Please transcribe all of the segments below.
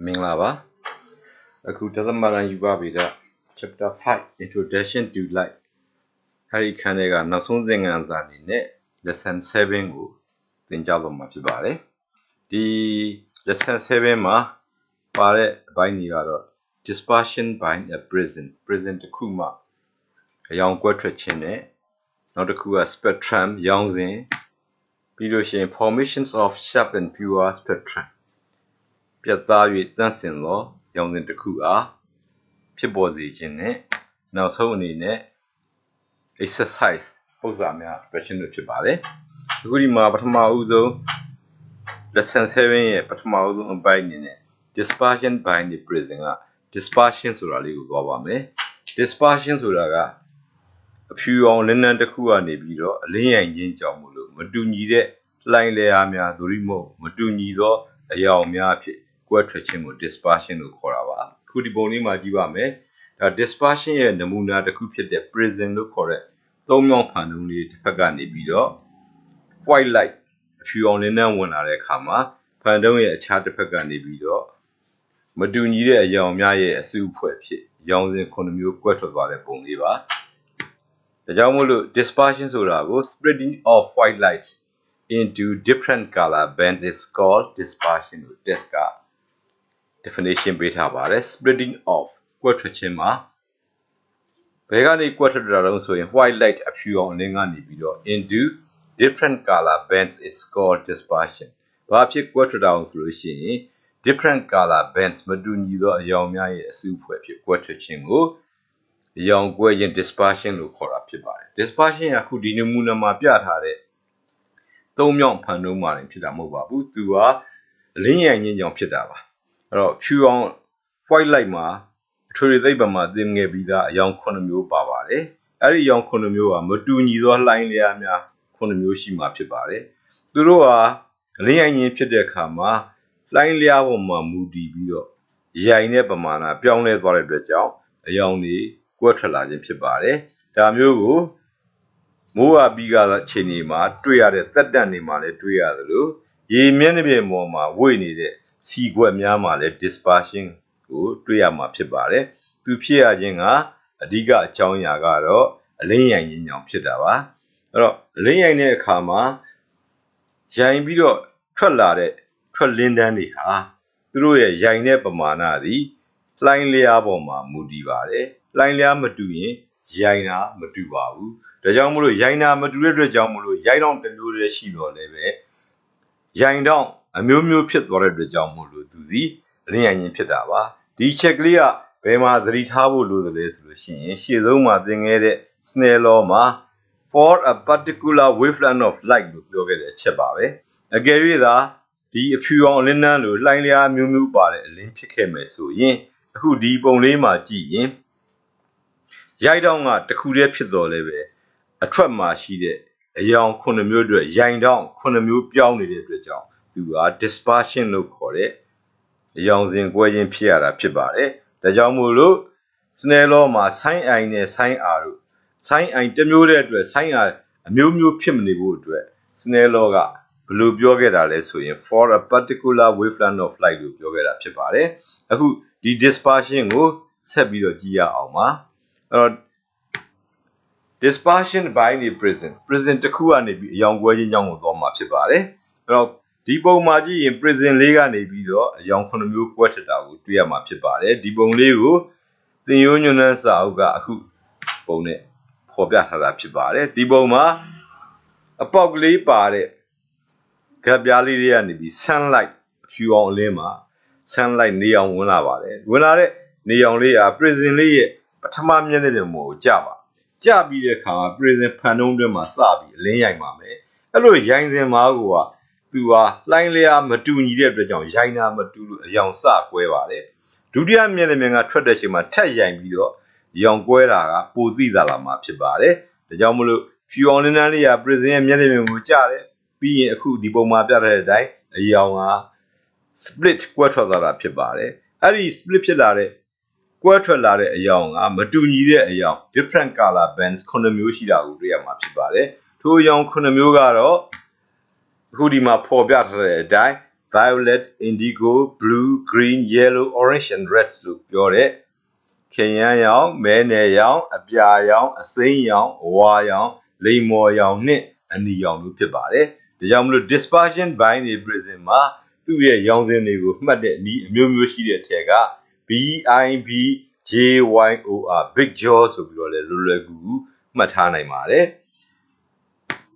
မင်္ဂလာပါအခုတသမရန်ယူပါပြီက chapter 5 introduction to light အဲဒီခန်းတွေကနောက်ဆုံးသင်ခန်းစာအနေနဲ့ lesson 7ကိုသင်ကြားတော့မှာဖြစ်ပါတယ်ဒီ lesson 7မှာပါတဲ့အပိုင်းတွေကတော့ dispersion by a prism တစ်ခုမှအရောင်ကွက်ထွက်ခြင်းနဲ့နောက်တစ်ခုက spectrum ရောင်စဉ်ပြီးလို့ရှိရင် formations of sharp and pure spectrumပြတ်သား၍တန့်စင်သောရောင်စဉ်တစ်ခုအားဖြစ်ပေါ်စေခြင်းနဲ့နောက်ဆုံးအနေနဲ့ exercise ဥစ္စာများ question တွေဖြစ်ပါတယ်အခုဒီမှာပထမဦးဆုံး lesson 7ရဲ့ပထမဦးဆုံးအပိုင်းအနေနဲ့ dispersion by the prism က dispersion ဆိုတာလေးကိုသွားပါမယ် dispersion ဆိုတာကအဖြူရောင်လင်းနှန်းတစ်ခုကနေပြီးတော့အလင်းရိုင်ခြင်းကြောင့်မလို့မတူညီတဲ့လှိုင်းလေအားများသို့မဟုတ်မတူညီသောအရောင်များဖြစ်ကွက်ထွက်ခြင်းကို dispersion လို့ခေါ်တာပါအခုဒီပုံလေးမှာကြည့်ပါမယ်ဒါ dispersion ရဲ့နမူနာတစ်ခုဖြစ်တဲ့ prism လို့ခေါ်တဲ့သုံးမြောင်းဖန်တုံးလေးတစ်ဖက်ကနေပြီးတော့ white light အဖြူရောင်လင်းနှန်းဝင်လာတဲ့အခါမှာဖန်တုံးရဲ့အခြားတစ်ဖက်ကနေပြီးတော့မတူညီတဲ့အရောင်များရဲ့အစုအဖွဲ့ဖြစ်ရောင်စဉ်9မျိုးကွက်ထွက်သွားတဲ့ပုံလေးပါဒါကြောင့်မို့လို့ dispersion ဆိုတာကို spreading of white light into different color bands is called dispersion လို့ test က definition ပေးထားပါတယ် spreading of ကွက်ထွက်ခြင်းမှာဘယ်ကနေကွက်ထွက်တာလဲဆိုရင် white light အဖြူရောင်အလင်းကနေပြီးတော့ into different color bands is called dispersion ဘာဖြစ်ကွက်ထွက်တာအောင်ဆိုလို့ရှိရင် different color bands မတူညီသောအရောင်များရဲ့အစုအဖွဲ့ဖြစ်ကွက်ထွက်ခြင်းကိုအရောင်ကွဲခြင်း dispersion လို့ခေါ်တာဖြစ်ပါတယ် dispersion ကအခုဒီနမူနာမှာပြထားတဲ့သုံးမြောင်းဖန်တုံးမှာဖြစ်တာမဟုတ်ပါဘူးသူကအလင်းရိုင်ခြင်းကြောင့်ဖြစ်တာပါအဲ့တော့ဖြူအောင် white light မှာအထွေထွေသိပ္ပံမှာသင်ငယ်ပြီးသားအရောင်9မျိုးပါပါတယ်အဲ့ဒီအရောင်9မျိုးကမတူညီသောလှိုင်းလျားများ9မျိုးရှိမှာဖြစ်ပါတယ်သူတို့ဟာအလင်းရိုင်ခြင်းဖြစ်တဲ့အခါမှာလှိုင်းလျားပေါ်မှာမူတည်ပြီးတော့ရိုင်တဲ့ပမာဏပြောင်းလဲသွားတဲ့အတွက်ကြောင့်အရောင်တွေကွက်ထွက်လာခြင်းဖြစ်ပါတယ်ဒါမျိုးကိုမိုးအပီးကချိန်တွေမှာတွေ့ရတဲ့သက်တန့်တွေမှာလည်းတွေ့ရသလိုရေမျက်နှာပြင်ပေါ်မှာဝိတ်နေတဲ့စီကွက်များမှာလည်း dispersion ကိုတွေ့ရမှာဖြစ်ပါတယ်သူဖြစ်ရခြင်းကအဓိကအကြောင်းအရာကတော့အလင်းရိုင်ခြင်းကြောင့်ဖြစ်တာပါအဲ့တော့အလင်းရိုင်တဲ့အခါမှာရိုင်ပြီးတော့ထွက်လာတဲ့ထွက်လင်းတန်းတွေဟာသူတို့ရဲ့ရိုင်တဲ့ပမာဏသည်လှိုင်းလျားပေါ်မှာမူတည်ပါတယ်လှိုင်းလျားမတူရင်ရိုင်တာမတူပါဘူးဒါကြောင့်မို့လို့ရိုင်တာမတူတဲ့အတွက်ကြောင့်မို့လို့ရိုင်တော့တစ်မျိုးတည်းရှိတော့လည်းပဲရိုင်တော့အမျိုးမျိုးဖြစ်သွားတဲ့အတွက်ကြောင့်မို့လို့သူစီအလင်းရိုင်ခြင်းဖြစ်တာပါဒီချက်ကလေးကဘယ်မှာသတိထားဖို့လိုသလဲဆိုလို့ရှိရင်ရှေ့ဆုံးမှာသင်ခဲ့တဲ့ Snell law မှာ for a particular wavelength of light လို့ပြောခဲ့တဲ့အချက်ပါပဲအကယ်၍သာဒီအဖြူရောင်အလင်းနှန်းလိုလှိုင်းလျားမျိုးမျိုးပါတဲ့အလင်းဖြစ်ခဲ့မယ်ဆိုရင်အခုဒီပုံလေးမှာကြည့်ရင်ရိုက်တောင်းကတစ်ခုတည်းဖြစ်တော်လဲပဲအထွက်မှာရှိတဲ့အရောင်9မျိုးအတွက်ရိုင်တောင်း9မျိုးပြောင်းနေတဲ့အတွက်ကြောင့်သူက dispersion လို့ခေါ်တဲ့အရောင်စဉ်ကွဲခြင်းဖြစ်ရတာဖြစ်ပါတယ်ဒါကြောင့်မို့လို့ Snell law မှာ sin i နဲ့ sin r တို့ sin i တစ်မျိုးတဲ့အတွက် sin r အမျိုးမျိုးဖြစ်မနေဖို့အတွက် Snell law ကဘယ်လိုပြောခဲ့တာလဲဆိုရင် for a particular wavelength of light လို့ပြောခဲ့တာဖြစ်ပါတယ်အခုဒီ dispersion ကိုဆက်ပြီးတော့ကြည့်ရအောင်ပါအဲ့တော့ dispersion by the prism တစ်ခုကနေပြီးအရောင်ကွဲခြင်းကြောင့်ကိုသွားမှာဖြစ်ပါတယ်အဲ့တော့ဒီပုံမှာကြည့်ရင် prism လေးကနေပြီးတော့အရောင်9မျိုးကွက်ထတာကိုတွေ့ရမှာဖြစ်ပါတယ်ဒီပုံလေးကိုသင်ရိုးညွှန်းနှန်းစာအုပ်ကအခုပုံနဲ့ဖော်ပြထားတာဖြစ်ပါတယ်ဒီပုံမှာအပေါက်ကလေးပါတဲ့ကပ်ပြားလေးတွေကနေပြီး sunlight အဖြူအောင်အလင်းမှာ sunlight နေအောင်ဝင်လာပါတယ်ဝင်လာတဲ့နေအောင်လေးဟာ prism လေးရဲ့ပထမမျက်နှာပြင်ပေါ်ကိုကျပါကျပြီးတဲ့အခါမှာ prism ဖန်တုံးတွင်းမှာစပြီးအလင်းရိုက်ပါမယ်အဲ့လိုရိုင်စဉ်မှာကိုကသူဟာလှိုင်းလျားမတူညီတဲ့အတွက်ကြောင့်ရိုင်တာမတူလို့အရောင်စကွဲပါတယ်ဒုတိယမျက်နှာပြင်ကထွက်တဲ့အချိန်မှာထက်ရိုင်ပြီးတော့ရောင်ကွဲတာကပိုသိသာလာမှာဖြစ်ပါတယ်ဒါကြောင့်မလို့ဖြူအောင်လင်းနှန်းလေးက prism ရဲ့မျက်နှာပြင်ကိုကျတယ်ပြီးရင်အခုဒီပုံမှာပြထားတဲ့အတိုင်းအရောင်က split ကွဲထွက်သွားတာဖြစ်ပါတယ်အဲ့ဒီ split ဖြစ်လာတဲ့ကွဲထွက်လာတဲ့အရောင်ကမတူညီတဲ့အရောင် different color bands 9မျိုးရှိတာကိုတွေ့ရမှာဖြစ်ပါတယ်ထိုအရောင်9မျိုးကတော့အခုဒီမှာဖော်ပြထားတဲ့အတိုင်း violet indigo blue green yellow orange and red လို့ပြောတဲ့ခင်ရန်ရောင်မဲနယ်ရောင်အပြာရောင်အစိမ်းရောင်အဝါရောင်လိမ္မော်ရောင်နှင့်အနီရောင်တို့ဖြစ်ပါတယ်ဒါကြောင့်မလို့ dispersion by the prism မှာသူ့ရဲ့ရောင်စဉ်တွေကိုမှတ်တဲ့ဤအမျိုးမျိုးရှိတဲ့ထဲက BIB JYOR big jaw ဆိုပြီးတော့လည်းလွယ်လွယ်ကူကူမှတ်ထားနိုင်ပါတယ်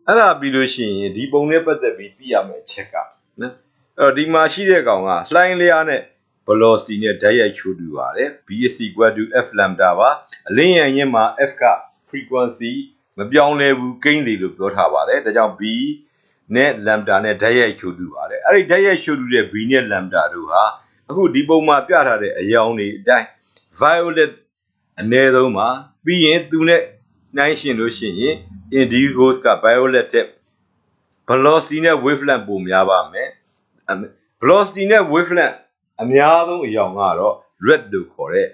အဲ့ဒါပြီးလို့ရှိရင်ဒီပုံနဲ့ပတ်သက်ပြီးသိရမယ့်အချက်ကနော်အဲ့တော့ဒီမှာရှိတဲ့ကောင်ကလှိုင်းလျားနဲ့ velocity နဲ့ဓာတ်ရိုက်ချိုးတူပါတယ် B is equal to F lambda ပါအလင်းရန်ရင်းမှာ F က frequency မပြောင်းလဲဘူးကိန်းစီလို့ပြောထားပါတယ်ဒါကြောင့် B နဲ့ lambda နဲ့ဓာတ်ရိုက်ချိုးတူပါတယ်အဲ့ဒီဓာတ်ရိုက်ချိုးတူတဲ့ B နဲ့ lambda တို့ဟာအခုဒီပုံမှာပြထားတဲ့အရောင်တွေအတိုင်း violet အနည်းဆုံးမှာပြီးရင်သူနဲ့နှိုင်းရှင်လို့ရှိရင် indigo က violet တဲ့ velocity နဲ့ wavelength ပိုများပါမယ် velocity နဲ့ wavelength အများဆုံးအရောင်ကတော့ red လို့ခေါ်တဲ့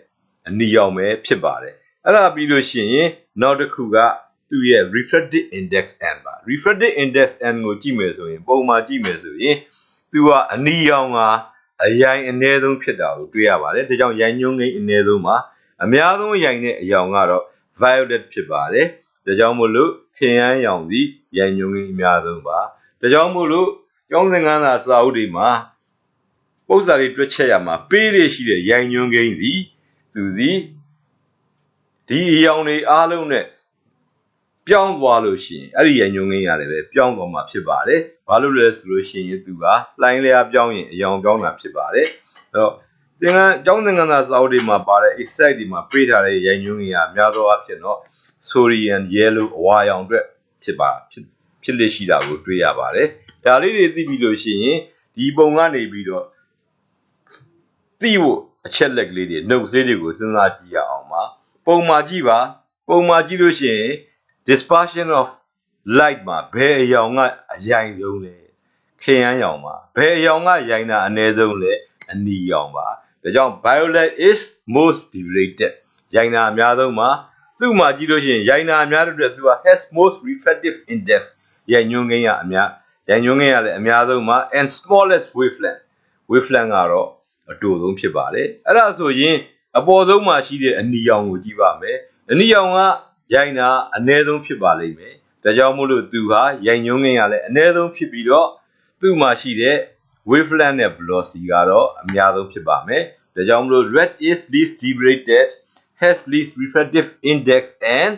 အနီရောင်ပဲဖြစ်ပါတယ်အဲ့ဒါပြီးလို့ရှိရင်နောက်တစ်ခုကသူ့ရဲ့ refractive index n ပါ refractive index n ကိုကြည့်မယ်ဆိုရင်ပုံမှာကြည့်မယ်ဆိုရင်သူကအနီရောင်ကအရိုင်အနည်းဆုံးဖြစ်တာကိုတွေ့ရပါတယ်ဒါကြောင့်ရိုင်ညွှန်းကိန်းအနည်းဆုံးမှာအများဆုံးရိုင်တဲ့အရောင်ကတော့ violet ဖြစ်ပါတယ်ဒါကြောင့်မို့လို့ခင်ရန်ရောင်စီရိုင်ညွှန်းကိန်းအများဆုံးပါဒါကြောင့်မို့လို့ကျောင်းသင်ခန်းစာစာအုပ်တွေမှာပုဒ်စာတွေတွက်ချက်ရမှာပေးရရှိတဲ့ရိုင်ညွှန်းကိန်းစီသူစီဒီအရောင်တွေအားလုံးနဲ့ပြောင်းသွားလို့ရှိရင်အဲ့ဒီရိုင်ညွှန်းကိန်းရတယ်ပဲပြောင်းသွားမှာဖြစ်ပါတယ်ဘာလို့လဲဆိုလို့ရှိရင်သူကလှိုင်းလျားပြောင်းရင်အရောင်ပြောင်းတာဖြစ်ပါတယ်အဲ့တော့ကျောင်းသင်ခန်းစာစာအုပ်တွေမှာပါတဲ့ exercise တွေမှာပေးထားတဲ့ရိုင်ညွှန်းကိန်းကများသောအားဖြင့်တော့ sodium yellow အဝါရောင်အတွက်ဖြစ်လက်ရှိတာကိုတွေ့ရပါတယ်ဒါလေးတွေသိပြီလို့ရှိရင်ဒီပုံကနေပြီးတော့သိဖို့အချက်လက်ကလေးတွေ note လေးတွေကိုစဉ်းစားကြည့်ရအောင်ပါပုံမှာကြည့်ပါပုံမှာကြည့်လို့ရှိရင် dispersion of light မှာဘယ်အရောင်ကအရိုင်ဆုံးလဲခင်ရန်ရောင်ပါဘယ်အရောင်ကရိုင်တာအနည်းဆုံးလဲအနီရောင်ပါဒါကြောင့် violet is most diffracted ရိုင်တာအများဆုံးပါသူ့မှာကြည့်လို့ရှိရင်ရိုင်တာအများတဲ့အတွက်သူက has most refractive index ရိုင်ညွှန်းကိန်းကအများရိုင်ညွှန်းကိန်းကလည်းအများဆုံးပါ and smallest wavelength ကတော့အတူဆုံးဖြစ်ပါတယ်အဲ့ဒါဆိုရင်အပေါ်ဆုံးမှာရှိတဲ့အနီရောင်ကိုကြည့်ပါမယ်အနီရောင်ကရိုင်တာအနည်းဆုံးဖြစ်ပါလိမ့်မယ်ဒါကြောင့်မို့လို့သူဟာရိုင်ညွှန်းကိန်းကလည်းအနည်းဆုံးဖြစ်ပြီးတော့သူ့မှာရှိတဲ့ wavelength နဲ့ velocity ကတော့အများဆုံးဖြစ်ပါမယ်ဒါကြောင့်မို့လို့ red is least diffracted has least refractive index and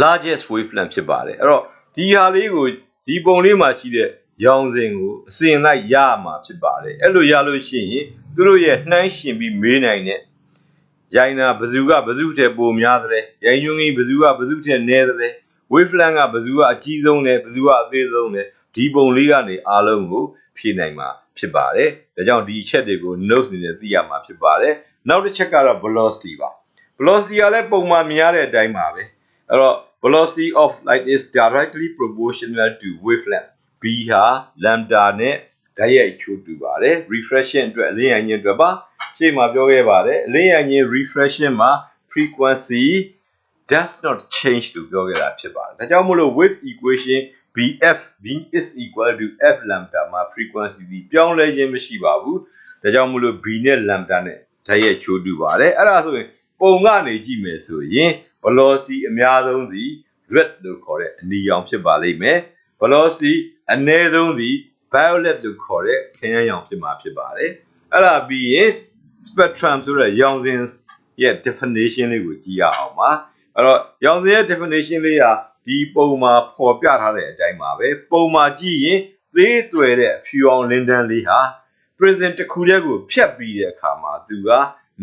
largest wavelength ဖြစ်ပါတယ်အဲ့တော့ဒီဟာလေးကိုဒီပုံလေးမှာရှိတဲ့ရောင်စဉ်ကိုအစဉ်လိုက်ရမှာဖြစ်ပါတယ်အဲ့လိုရလို့ရှိရင်သူတို့ရဲ့နှိုင်းရှင်ပြီးမေးနိုင်တဲ့ရိုင်နာဘဇူကဘဇူထဲပိုများတယ်ရိုင်ညွှန်းကိန်းဘဇူကဘဇူထဲနည်းတယ် wavelength ကဘဇူကအကြီးဆုံးတယ်ဘဇူကအသေးဆုံးတယ်ဒီပုံလေးကနေအားလုံးကိုဖြည့်နိုင်မှာဖြစ်ပါတယ်ဒါကြောင့်ဒီအချက်တွေကို notes အနေနဲ့သိရမှာဖြစ်ပါတယ်နောက်တစ်ချက်ကတော့ velocity ပါ velocity ကလည်းပုံမှန်မြင်ရတဲ့အတိုင်းပါပဲအဲ့တော့ velocity of light is directly proportional to wavelength b ဟာ lambda နဲ့ဓာတ်ရိုက်ချိုးတူပါတယ် refraction အတွက်အလင်းရိုင်ခြင်းအတွက်ပါရှေ့မှာပြောခဲ့ပါတယ်အလင်းရိုင်ခြင်း refraction မှာ frequency does not change လို့ပြောခဲ့တာဖြစ်ပါတယ်ဒါကြောင့်မို့လို့ wave equation BF B is equal to F lambda မှာ frequency ဒီပြောင်းလဲခြင်းမရှိပါဘူးဒါကြောင့်မို့လို့ B နဲ့ lambda နဲ့ဓာတ်ရိုက်ချိုးတူပါတယ်အဲ့ဒါဆိုရင်ပုံကနေကြည့်မယ်ဆိုရင် velocity အများဆုံးစီ red လို့ခေါ်တဲ့အနီရောင်ဖြစ်ပါလိမ့်မယ် velocity အနည်းဆုံးစီ violet လို့ခေါ်တဲ့ခင်ရန်ရောင်ဖြစ်မှာဖြစ်ပါတယ်အဲ့ဒါပြီးရင် spectrum ဆိုတဲ့ရောင်စဉ်ရဲ့ definition လေးကိုကြည့်ရအောင်ပါအဲ့တော့ရောင်စဉ်ရဲ့ definition လေးဟာဒီပုံမှာပေါ်ပြထားတဲ့အတိုင်းပါပဲပုံမှာကြည့်ရင်သေးသွယ်တဲ့အဖြူအောင်လင်းတန်းလေးဟာ prism တစ်ခုတည်းကိုဖြတ်ပြီးတဲ့အခါမှာသူက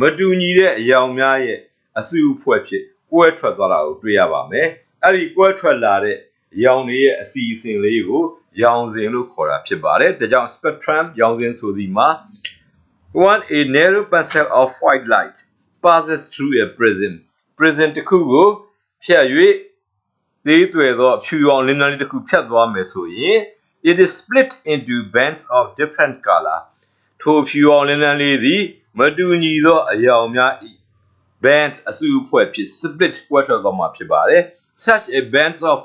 မတူညီတဲ့အရောင်များရဲ့အစုအဖွဲ့ဖြစ်ကွဲထွက်သွားတာကိုတွေ့ရပါမယ်အဲ့ဒီကွဲထွက်လာတဲ့ရောင်တွေရဲ့အစီအစဉ်လေးကိုရောင်စဉ်လို့ခေါ်တာဖြစ်ပါတယ်ဒါကြောင့် spectrum ရောင်စဉ်ဆိုဒီမှာ one a narrow parcel of white light passes through a prism တစ်ခုကိုဖြတ်၍သေးသွယ်သောအဖြူရောင်လင်းတန်းလေးတစ်ခုဖြတ်သွားမယ်ဆိုရင် it is split into bands of different color ထိုဖြူရောင်လင်းတန်းလေးသည်မတူညီသောအရောင်များ၏ bands အစုအဖွဲ့ဖြစ် split ကွဲထွက်သွားမှာဖြစ်ပါတယ် such a bands of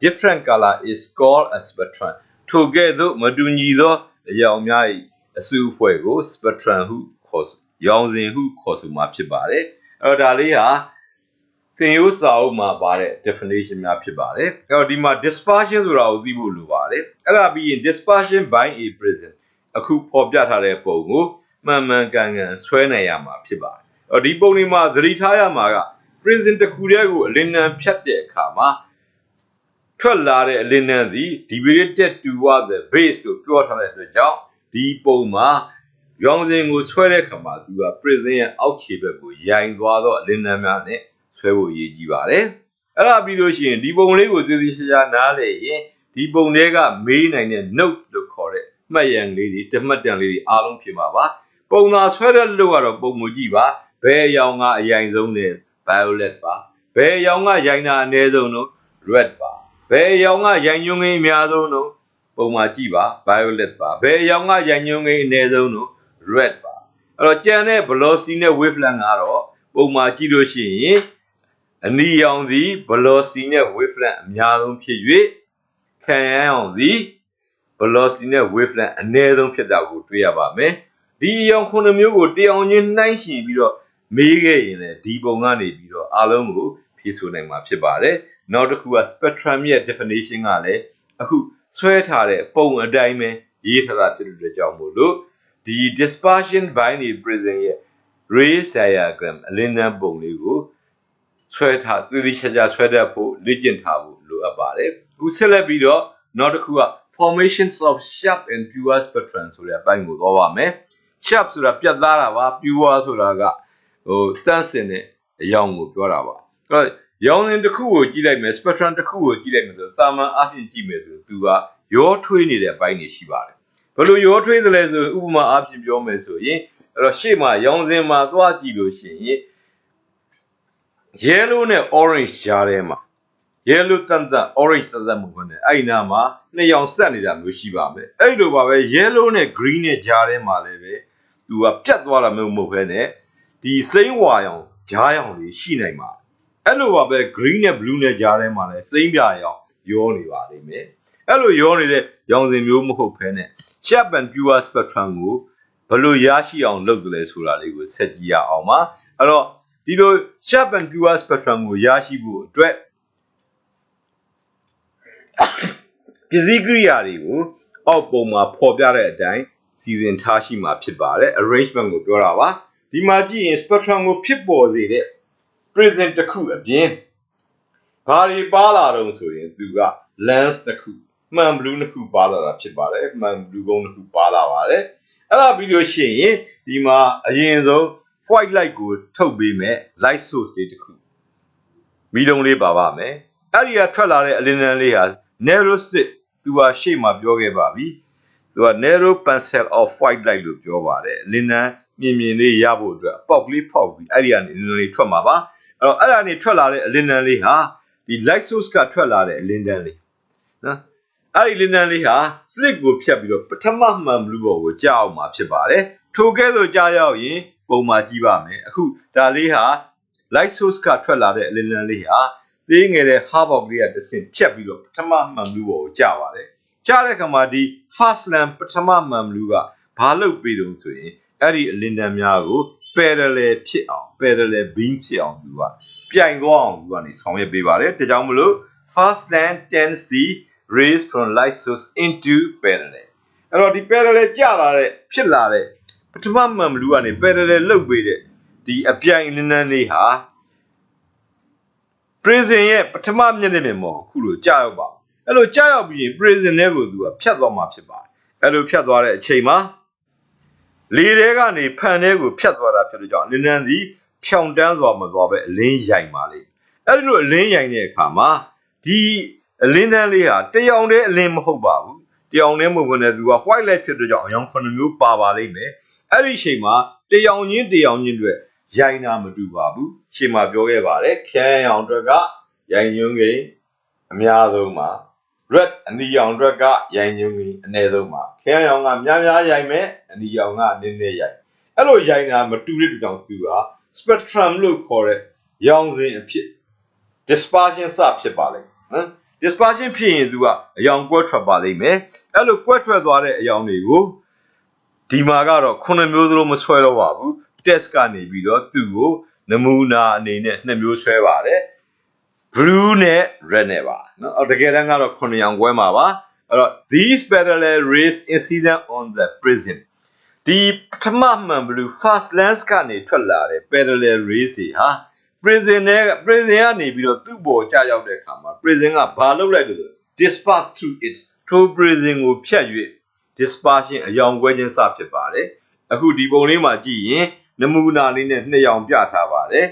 different color is called a spectrum ထိုကဲ့သို့မတူညီသော အရောင်များ၏အစုအဖွဲ့ကို spectrum ဟုခေါ်ရောင်စဉ်ဟုခေါ်ဆိုမှာဖြစ်ပါတယ်အဲ့တော့ဒါလေးဟာသင်ရိုးစာအုပ်မှာပါတဲ့ definition များဖြစ်ပါတယ်အဲ့တော့ဒီမှာ dispersion ဆိုတာကိုသိဖို့လိုပါတယ်အဲ့ဒါပြီးရင် dispersion by a prism အခုပေါ်ပြထားတဲ့ပုံကိုမှန်မှန်ကန်ကန်ဆွဲနိုင်ရမှာဖြစ်ပါတယ်အဲ့တော့ဒီပုံဒီမှာသတိထားရမှာက prism တစ်ခုတည်းကိုအလင်းနံဖြတ်တဲ့အခါမှာထွက်လာတဲ့အလင်းနံသည် deviated toward the base ကိုပြောထားတဲ့အတွက်ကြောင့်ဒီပုံမှာရောင်စဉ်ကိုဆွဲတဲ့အခါမှာသူက prism ရဲ့အောက်ခြေဘက်ကိုရိုင်သွားတော့အလင်းနံများနဲ့ဆွဲဖို့ရည်ကြီးပါတယ်အဲ့ဒါပြီးလို့ရှိရင်ဒီပုံလေးကိုသေသေးချာချာနားလည်ရင်ဒီပုံတွေကမေးနိုင်တဲ့ notes လို့ခေါ်တဲ့မှတ်ရန်လေးတွေတမှတ်တန်လေးတွေအားလုံးဖြစ်မှာပါပုံသာဆွဲတဲ့လို့ကတော့ပုံကိုကြည့်ပါဘယ်အရောင်ကအရင်ဆုံးလဲ violet ပါဘယ်အရောင်ကရိုင်တာအနည်းဆုံးတော့ red ပါဘယ်အရောင်ကရိုင်ညွှန်းကိန်းအများဆုံးတော့ပုံမှာကြည့်ပါ violet ပါဘယ်အရောင်ကရိုင်ညွှန်းကိန်းအနည်းဆုံးတော့ red ပါအဲ့တော့ကျန်တဲ့ velocity နဲ့ wavelength ကတော့ပုံမှာကြည့်လို့ရှိရင်အနီရောင်စီ velocity နဲ့ wavelength အများဆုံးဖြစ်၍ခံရအောင်စီ velocity နဲ့ wavelength အနည်းဆုံးဖြစ်တာကိုတွေ့ရပါမယ်ဒီအရောင်ခုနှစ်မျိုးကိုတရောင်ချင်းနှိုင်းယှဉ်ပြီးတော့မေးခဲ့ရင်လည်းဒီပုံကနေပြီးတော့အားလုံးကိုဖြေဆိုနိုင်မှာဖြစ်ပါတယ်နောက်တစ်ခုက spectrum ရဲ့ definition ကလည်းအခုဆွဲထားတဲ့ပုံအတိုင်းပဲရေးထားတာဖြစ်တဲ့အတွက်ကြောင့်မို့လို့ဒီ dispersion binary prism ရဲ့ rays diagram အလင်းနံပုံလေးကိုဆွဲထားသေသေးချာချာဆွဲတတ်ဖို့လေ့ကျင့်ထားဖို့လိုအပ်ပါတယ်အခုဆက်လက်ပြီးတော့နောက်တစ်ခုက formations of sharp and pure spectrum ဆိုတဲ့အပိုင်းကိုသွားပါမယ် sharp ဆိုတာပြတ်သားတာပါ pure ဆိုတာကတန့်စင်တဲ့အရောင်ကိုပြောတာပါအဲ့တော့ရောင်စဉ်တစ်ခုကိုကြည့်လိုက်မယ် spectrum တစ်ခုကိုကြည့်လိုက်မယ်ဆိုသာမန်အဖြစ်ကြည့်မယ်ဆိုသူကရောထွေးနေတဲ့အပိုင်းတွေရှိပါတယ်ဘယ်လိုရောထွေးသလဲဆိုဥပမာအဖြစ်ပြောမယ်ဆိုရင်အဲ့တော့ရှေ့မှာရောင်စဉ်မှာသွားကြည့်လို့ရှိရင် yellow နဲ့ orange ကြားထဲမှာ yellow တန်တန် orange တန်တန်မဟုတ်နဲ့အဲ့နာမှာနှစ်ရောင်ဆက်နေတာမျိုးရှိပါမယ်အဲ့လိုပါပဲ yellow နဲ့ green နဲ့ကြားထဲမှာလည်းပဲသူကပြတ်သွားတာမျိုးမဟုတ်ဘဲနဲ့ဒီစိမ်းဝါရောင်ကြားရောင်တွေရှိနိုင်ပါအဲ့လိုပါပဲ green နဲ့ blue နဲ့ကြားထဲမှာလည်းစိမ်းပြရောင်ရောနေပါလိမ့်မယ်အဲ့လိုရောနေတဲ့ရောင်စဉ်မျိုးမဟုတ်ဘဲနဲ့ sharp and pure spectrum ကိုဘယ်လိုရရှိအောင်လုပ်သလဲဆိုတာလေးကိုဆက်ကြည့်ရအောင်ပါအဲ့တော့ဒီလို sharp and pure spectrum ကိုရရှိဖို့အတွက်ပစ္စည်းကိရိယာတွေကိုအောက်ပုံမှာဖော်ပြတဲ့အတိုင်းစီစဉ်ထားရှိမှာဖြစ်ပါတယ် arrangement ကိုပြောတာပါဒီမှာကြည့်ရင် spectrum ကိုဖြစ်ပေါ်စေတဲ့ prism တစ်ခုအပြင်ဘာတွေပါလာတော့ဆိုရင်သူက lens တစ်ခုမှန် blue နှစ်ခုပါလာတာဖြစ်ပါတယ်မှန် blue ကုန်းနှစ်ခုပါလာပါတယ်အဲ့ဒါပြီးလို့ရှိရင်ဒီမှာအရင်ဆုံး white light ကိုထုတ်ပေးမဲ့ light source လေးတစ်ခုမီးလုံးလေးပါပါမယ်အဲ့ဒီကထွက်လာတဲ့အလင်းနံလေးဟာ narrow slit သူကရှေ့မှာပြောခဲ့ပါပြီသူက narrow pencil of white light လို့ပြောပါတယ်အလင်းနံမြင်မြင်လေးရဖို့အတွက်ပေါက်ကလေးဖောက်ပြီးအဲ့ဒီကနေအလင်းနံလေးထွက်မှာပါအဲ့တော့အဲ့ဒါနေထွက်လာတဲ့အလင်းနံလေးဟာဒီ light source ကထွက်လာတဲ့အလင်းနံလေးနော်အဲ့ဒီအလင်းနံလေးဟာ slit ကိုဖြတ်ပြီးတော့ပထမမှန် blue ဘော်ကိုကြာအောင်မှာဖြစ်ပါတယ်ထိုကဲ့သို့ကြာရောက်ရင်ပုံမှာကြည့်ပါမယ်အခုဒါလေးဟာ light source ကထွက်လာတဲ့အလင်းနံလေးဟာသေးငယ်တဲ့ half box လေးကတစ်ဆင့်ဖြတ်ပြီးတော့ပထမမှန် blue ဘော်ကိုကြာပါတယ်ကြာတဲ့အခါမှာဒီ first lamp ပထမမှန် blue ကဘာလုပ်ပြီးတုံးဆိုရင်အဲ့ဒီအလင်းနံများကို parallel ဖြစ်အောင် parallel beam ဖြစ်အောင်သူကပြိုင်သွားအောင်သူကနေဆောင်ရွက်ပေးပါတယ်ဒါကြောင့်မလို့ first lamp tends the rays from light source into parallel အဲ့တော့ဒီ parallel ကြာလာတဲ့ဖြစ်လာတဲ့ပထမမှန် blue ကနေ parallel လုပ်ပေးတဲ့ဒီအပြိုင်လင်းနန်းလေးဟာ prism ရဲ့ပထမမျက်နှာပြင်ပေါ်ခုလိုကြာရောက်ပါအဲ့လိုကြာရောက်ပြီးရင် prism နဲ့ကိုသူကဖြတ်သွားမှာဖြစ်ပါတယ်အဲ့လိုဖြတ်သွားတဲ့အချိန်မှာလေထဲကနေဖန်ထဲကိုဖြတ်သွားတာဖြစ်လို့ကြောင့်လင်းနန်းစီဖြောင်တန်းစွာမသွားပဲအလင်းရိုင်ပါလေအဲ့ဒီလိုအလင်းရိုင်တဲ့အခါမှာဒီအလင်းတန်းလေးဟာတရောင်တည်းအလင်းမဟုတ်ပါဘူးတရောင်တည်းမဟုတ်ဘဲနဲ့သူက white light ဖြစ်တဲ့ကြောင့်အရောင်9မျိုးပါပါလိမ့်မယ်အဲ့ဒီအချိန်မှာတရောင်ချင်းတွေရိုင်တာမတူပါဘူးရှေ့မှာပြောခဲ့ပါတယ်ခရမ်းရောင်အတွက်ကရိုင်ညွှန်းကိန်းအများဆုံးပါ red အနီရောင်အတွက်ကရိုင်ညွှန်းကိန်းအနည်းဆုံးပါခရမ်းရောင်ကများများရိုင်မယ်အနီရောင်ကနည်းနည်းရိုင်အဲ့လိုရိုင်တာမတူတဲ့တူကြောင့်သူက spectrum လို့ခေါ်တဲ့ရောင်စဉ်အဖြစ် dispersion စဖြစ်ပါလိမ့်နော် dispersion ဖြစ်ရင်သူကအယောင်ကွက်ထွက်ပါလိမ့်မယ်အဲ့လိုကွက်ထွက်သွားတဲ့အယောင်တွေကိုဒီမှာကတော့9မျိုးသလိုမဆွဲတော့ပါဘူး test ကနေပြီးတော့သူ့ကိုနမူနာအနေနဲ့2မျိုးဆွဲပါတယ် blue နဲ့ red နဲ့ပါเนาะတကယ်တမ်းကတော့9ရောင်ကွဲမှာပါအဲ့တော့ these parallel rays incident on the prism ဒီပထမမှန် blue first lens ကနေထွက်လာတဲ့ parallel rays တွေဟာ prism ကနေပြီးတော့သူ့ပေါ်ကျရောက်တဲ့အခါမှာ prism ကဘာလုပ်လိုက်လို့ disperse through it ထို prism ကိုဖြတ်၍ dispersion အယောင်ကွဲခြင်းစဖြစ်ပါတယ်အခုဒီပုံလေးမှာကြည့်ရင်နမူနာလေးနဲ့2ရောင်ပြထားပါတယ်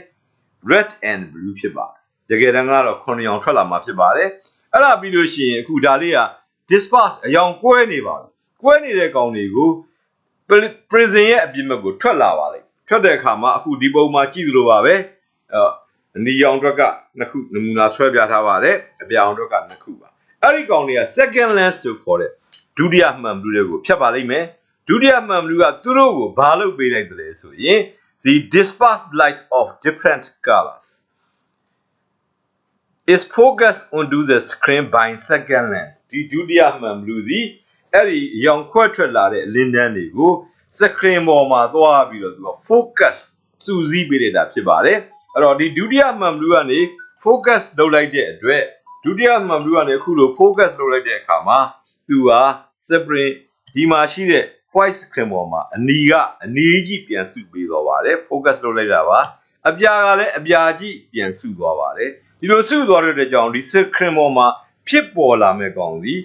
red and blue ဖြစ်ပါတယ်တကယ်တမ်းကတော့9ရောင်ထွက်လာမှာဖြစ်ပါတယ်အဲ့ဒါပြီးလို့ရှိရင်အခုဒါလေးက disperse အယောင်ကွဲနေပါပြီကွဲနေတဲ့ကောင်တွေကို prism ရဲ့အပြင်ဘက်ကိုထွက်လာပါလိမ့်ထွက်တဲ့အခါမှာအခုဒီပုံမှာကြည့်သလိုပါပဲအနီရောင်အတွက်က2ခုနမူနာဆွဲပြထားပါတယ်အပြောင်အတွက်က2ခုပါအဲ့ဒီကောင်တွေက second lens လို့ခေါ်တဲ့ဒုတိယမှန် blue တွေကိုဖြတ်ပါလိမ့်မယ်ဒုတိယမှန် blue ကသူတို့ကိုဘာလုပ်ပေးလိုက်တယ်ဆိုရင် the dispersed light of different colors is focused onto the screen by second lens ဒီဒုတိယမှန် blue သည်အဲ့ဒီရောင်ခွက်ထွက်လာတဲ့လင်းတန်းတွေကို screen ပေါ်မှာသွားပြီးတော့သူက focus စူးစီးပေးလိုက်တာဖြစ်ပါတယ်အဲ့တော့ဒီဒုတိယမှန် blue ကနေ focus လုပ်လိုက်တဲ့အတွက်ဒုတိယမှန် blue ကနေအခုလို focus လုပ်လိုက်တဲ့အခါမှာသူဟာ separate ဒီမှာရှိတဲ့ white screen ပေါ်မှာအနီကြီးပြန်စုပေးသွားပါတယ် focus လုပ်လိုက်တာပါအပြာကလည်းအပြာကြီးပြန်စုသွားပါတယ်ဒီလိုစုသွားတဲ့ကြောင့်ဒီ screen ပေါ်မှာဖြစ်ပေါ်လာမဲ့ကောင်စီ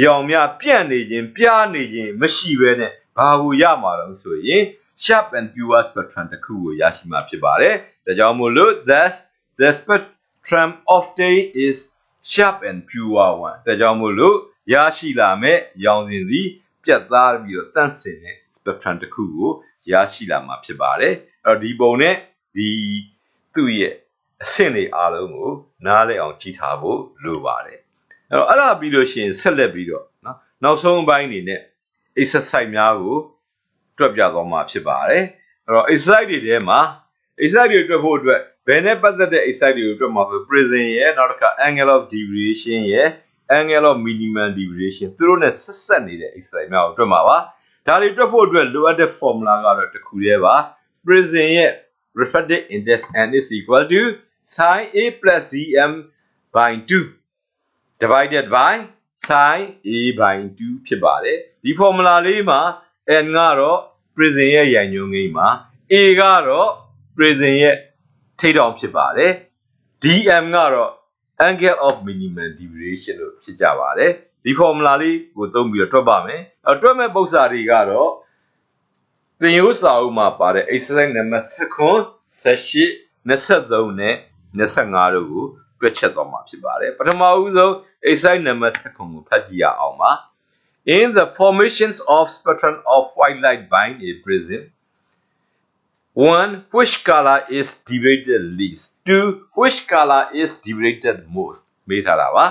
ရောင်များပြန့်နေခြင်းပြားနေခြင်းမရှိဘဲနဲ့ဘာကိုရမှာလဲဆိုရင် sharp and pure spectrum တစ်ခုကိုရရှိမှာဖြစ်ပါတယ်ဒါကြောင့်မို့လို့ thus the spectrum obtained is sharp and pure one ဒါကြောင့်မို့လို့ရရှိလာမဲ့ရောင်စဉ်စီပြတ်သားပြီးတော့တန့်စင်တဲ့ spectrum တစ်ခုကိုရရှိလာမှာဖြစ်ပါတယ်အဲ့တော့ဒီပုံနဲ့ဒီသူ့ရဲ့အဆင့်တွေအားလုံးကိုနားလည်အောင်ကြည့်ထားဖို့လိုပါတယ်အဲ့တော့အဲ့ဒါပြီးလို့ရှိရင်ဆက်လက်ပြီးတော့နော်နောက်ဆုံးအပိုင်းအနေနဲ့ exercise များကိုတွက်ပြသွားမှာဖြစ်ပါတယ်အဲ့တော့ exercise တွေထဲမှာ exercise တွေတွက်ဖို့အတွက်ဘယ်နဲ့ပတ်သက်တဲ့ exercise တွေကိုတွက်မှာဆို prism ရဲ့နောက်တစ်ခါ angle of deviation ရဲ့ angle of minimum deviation သူတို့နဲ့ဆက်ဆက်နေတဲ့ exercise များကိုတွက်မှာပါဒါတွေတွက်ဖို့အတွက်လိုအပ်တဲ့ formula ကတော့တစ်ခုတည်းပါ prism ရဲ့ refractive index n is equal to sin a plus dm by 2 divided by sin a by 2ဖြစ်ပါတယ်ဒီ formula လေးမှာ n ကတော့ prism ရဲ့ရိုင်ညွှန်းကိန်းပါ a ကတော့ prism ရဲ့ထိပ်တောင်ဖြစ်ပါတယ် dm ကတော့ angle of minimum deviation လို့ဖြစ်ကြပါတယ်ဒီ formula လေးကိုသုံးပြီးတော့တွက်ပါမယ်တွက်မဲ့ပု္ပ္ပစာတွေကတော့သင်ရိုးစာအုပ်မှာပါတဲ့ exercise နံပါတ်19 18 23နဲ့25တို့ကိုတွက်ချက်သွားမှာဖြစ်ပါတယ်ပထမဦးဆုံး exercise နံပါတ်19ကိုဖတ်ကြည့်ရအောင်ပါ in the formations of spectrum of white light by a prism 1. Which color is deviated least? 2. Which color is deviated most? မေးထားတာပါ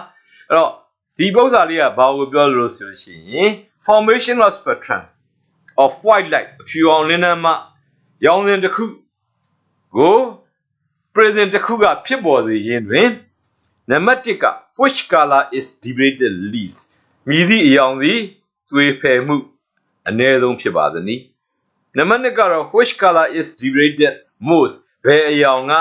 အဲ့တော့ဒီပု္ပ္ပစာလေးကဘာကိုပြောလို့ဆိုရင် formation of spectrum of white light အဖြူအောင်လင်းနှမ်းမှရောင်စဉ်တစ်ခုကို prism တစ်ခုကဖြစ်ပေါ်စေခြင်းတွင်နံပါတ်1က which color is deviated least မည်သည့်အရောင်သည်သွေဖယ်မှုအနည်းဆုံးဖြစ်ပါသနည်းနံပါတ်2ကတော့ which color is deviated most ဘယ်အရောင်က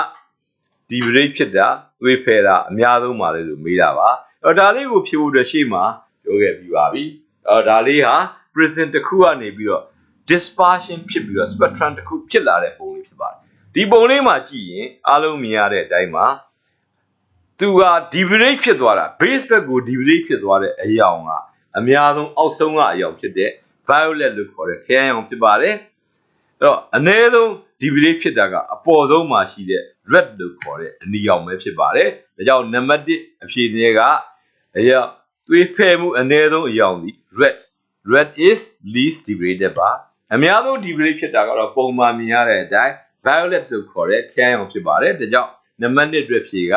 deviate ဖြစ်တာသွေဖယ်တာအများဆုံးပါလေလို့မေးတာပါအဲ့တော့ဒါလေးကိုဖြေဖို့အတွက်ရှေ့မှာပြောခဲ့ပြီးပါပြီအဲ့တော့ဒါလေးဟာ prism တစ်ခုကနေပြီးတော့ dispersion ဖြစ်ပြီးတော့ spectrum တစ်ခုဖြစ်လာတဲ့ပုံလေးဖြစ်ပါတယ်ဒီပုံလေးမှာကြည့်ရင်အားလုံးမြင်ရတဲ့အတိုင်းမှာသူက deviate ဖြစ်သွားတာ base ဘက်ကို deviate ဖြစ်သွားတဲ့အရောင်ကအများဆုံးအောက်ဆုံးကအရောင်ဖြစ်တဲ့ violet လို့ခေါ်တဲ့ခရမ်းရောင်ဖြစ်ပါတယ်အဲ့တော့အနည်းဆုံး deviate ဖြစ်တာကအပေါ်ဆုံးမှာရှိတဲ့ red လို့ခေါ်တဲ့အနီရောင်ပဲဖြစ်ပါတယ်ဒါကြောင့်နံပါတ်1အဖြေတွေကအရာသွေးဖယ်မှုအနည်းဆုံးအရောင်ဒီ red is least deviated ပါအများဆုံး deviate ဖြစ်တာကတော့ပုံမှန်မြင်ရတဲ့အတိုင်း violet လို့ခေါ်တဲ့ခရမ်းရောင်ဖြစ်ပါတယ်ဒါကြောင့်နံပါတ်1အတွက်ဖြေက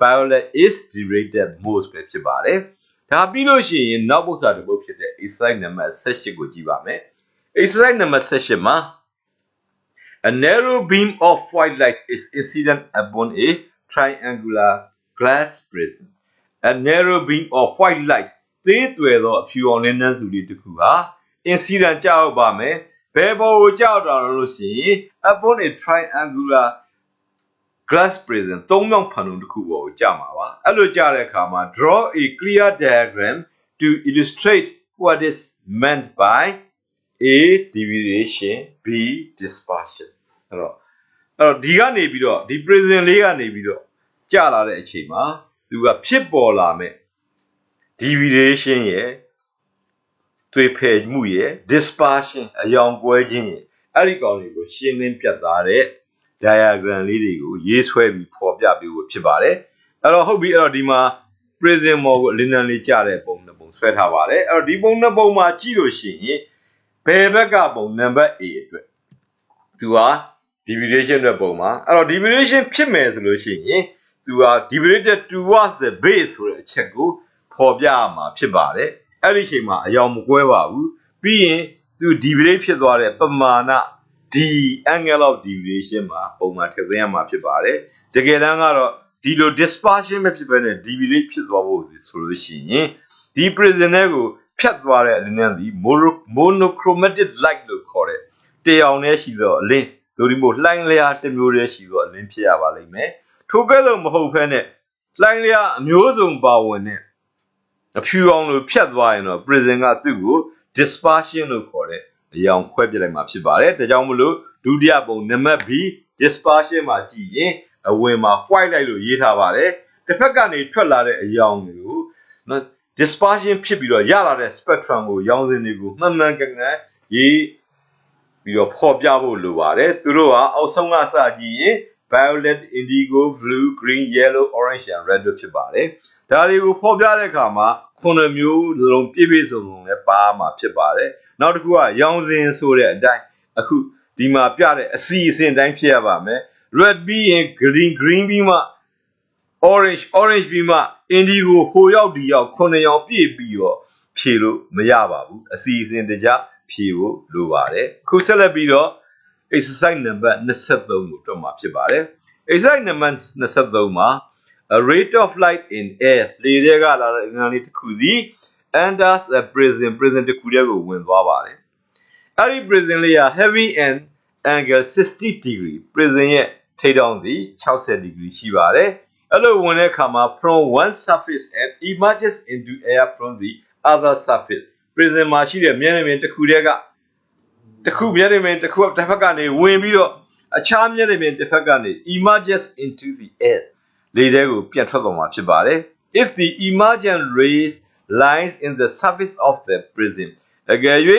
violet is deviated most ပဲဖြစ်ပါတယ်ဒါပြီးလို့ရှိရင်နောက်ပု္ပ္ပစာတစ်ပုဒ်ဖြစ်တဲ့ exercise နံပါတ်18ကိုကြည့်ပါမယ် exercise နံပါတ်18မှာ a narrow beam of white light is incident upon a triangular glass prism a narrow beam of white light သေးသွယ်သောအဖြူအောင်လင်းနှန်းစုလေးတစ်ခုဟာ incident ကြောက်ပါမယ်ဘယ်ပေါ်ကိုကြောက်တာလို့ရှိရင် upon a triangular glass prism သုံးမြောင်ဖန်လုံးတစ်ခုပေါ်ကိုကြာမှာပါအဲ့လိုကြာတဲ့အခါမှာ draw a clear diagram to illustrate what is meant by A deviation B dispersion အဲ့တော့ဒီကနေပြီးတော့ဒီ prism လေးကနေပြီးတော့ကြာလာတဲ့အချိန်မှာသူကဖြစ်ပေါ်လာမဲ့ deviation ရဲ့သွေးဖယ်မှုရဲ့ dispersion အယောင်ကွဲခြင်းရဲ့အဲ့ဒီကောင်တွေကိုရှင်းလင်းပြတ်သားတဲ့ diagram လေးတွေကိုရေးဆွဲပြီးဖော်ပြပေးဖို့ဖြစ်ပါတယ်အဲ့တော့ဟုတ်ပြီအဲ့တော့ဒီမှာ prism မော်ကိုအလင်းတန်းလေးကြာတဲ့ပုံနှစ်ပုံဆွဲထားပါတယ်အဲ့တော့ဒီပုံနှစ်ပုံမှာကြည့်လို့ရှိရင်ဘယ်ဘက်ကပုံနံပါတ် A အတွက်သူဟာ deviation အတွက်ပုံမှာအဲ့တော့ deviation ဖြစ်မယ်ဆိုလို့ရှိရင်သူဟာ deviated towards the base ဆိုတဲ့အချက်ကိုဖော်ပြရမှာဖြစ်ပါတယ်အဲ့ဒီအချိန်မှာအယောင်မကွဲပါဘူးပြီးရင်သူ deviate ဖြစ်သွားတဲ့ပမာဏ D angle of deviation မှာပုံမှန်ထည့်သွင်းရမှာဖြစ်ပါတယ်တကယ်တမ်းကတော့ဒီလို dispersion မဖြစ်ဘဲနဲ့ deviate ဖြစ်သွားဖို့ဆိုလို့ရှိရင်ဒီ prism တွေကိုဖြတ်သွားတဲ့အလင်းသည် monochromatic light လို့ခေါ်တဲ့တရားနဲ့ရှိသောအလင်းသို့ဒီမို့လှိုင်းလျားတစ်မျိုးတည်းရှိသောအလင်းဖြစ်ရပါလိမ့်မယ်ထိုကဲ့သို့မဟုတ်ဘဲနဲ့လှိုင်းလျားအမျိုးစုံပါဝင်တဲ့အဖြူအောင်လို့ဖြတ်သွားရင်တော့ prism ကသူ့ကို dispersion လို့ခေါ်တဲ့အရာခွဲပြလိုက်မှာဖြစ်ပါတယ်ဒါကြောင့်မလို့ဒုတိယပုံနံပါတ် B dispersion မှာကြည့်ရင်အဝင်မှာ white light လို့ရေးထားပါတယ်တစ်ဖက်ကနေထွက်လာတဲ့အယောင်တွေကိုနော် dispersion ဖြစ်ပြီးတော့ရလာတဲ့ spectrum ကိုရောင်စဉ်တွေကိုမှန်မှန်ကန်ကန်ရေးပြီးတော့ဖော်ပြဖို့လိုပါတယ်သူတို့ကအောက်ဆုံးကစကြည့်ရင် violet indigo blue green yellow orange and red တို့ဖြစ်ပါတယ်ဒါတွေကိုဖော်ပြတဲ့အခါမှာ9မျိုးလုံးပြည့်ပြည့်စုံစုံနဲ့ပါမှာဖြစ်ပါတယ်နောက်တစ်ခုကရောင်စဉ်ဆိုတဲ့အတိုင်းအခုဒီမှာပြတဲ့အစီအစဉ်တိုင်းဖြစ်ရပါမယ် red ပြီးရင် green ပြီးမှ orange ပြီးမှ indigo ဟိုရောက်ဒီရောက်9ရောင်ပြည့်ပြီးတော့ဖြည့်လို့မရပါဘူးအစီအစဉ်တကြဖြည့်ဖို့လိုပါတယ်အခုဆက်လက်ပြီးတော့ exercise number 23ကိုတွက်မှာဖြစ်ပါတယ် exercise number 23မှာa rate of light in air လေထဲကလာတဲ့အင်္ဂါလေးတစ်ခုစီ enters a prism တစ်ခုတည်းကိုဝင်သွားပါတယ်အဲ့ဒီ prism လေးက having an angle 60 degree prism ရဲ့ထိပ်တောင်စီ60 degree ရှိပါတယ်အဲ့လိုဝင်တဲ့အခါမှာ from one surface and emerges into air from the other surface prism မှာရှိတဲ့မျက်နှာပြင်တစ်ခုတည်းကတစ်ခုမျက်နှာပြင်တစ်ခုတစ်ဖက်ကနေဝင်ပြီးတော့အခြားမျက်နှာပြင်တစ်ဖက်ကနေ emerges into the air လေထဲကိုပြန်ထွက်သွားမှာဖြစ်ပါတယ် if the emergent rays lies in the surface of the prism အကယ်၍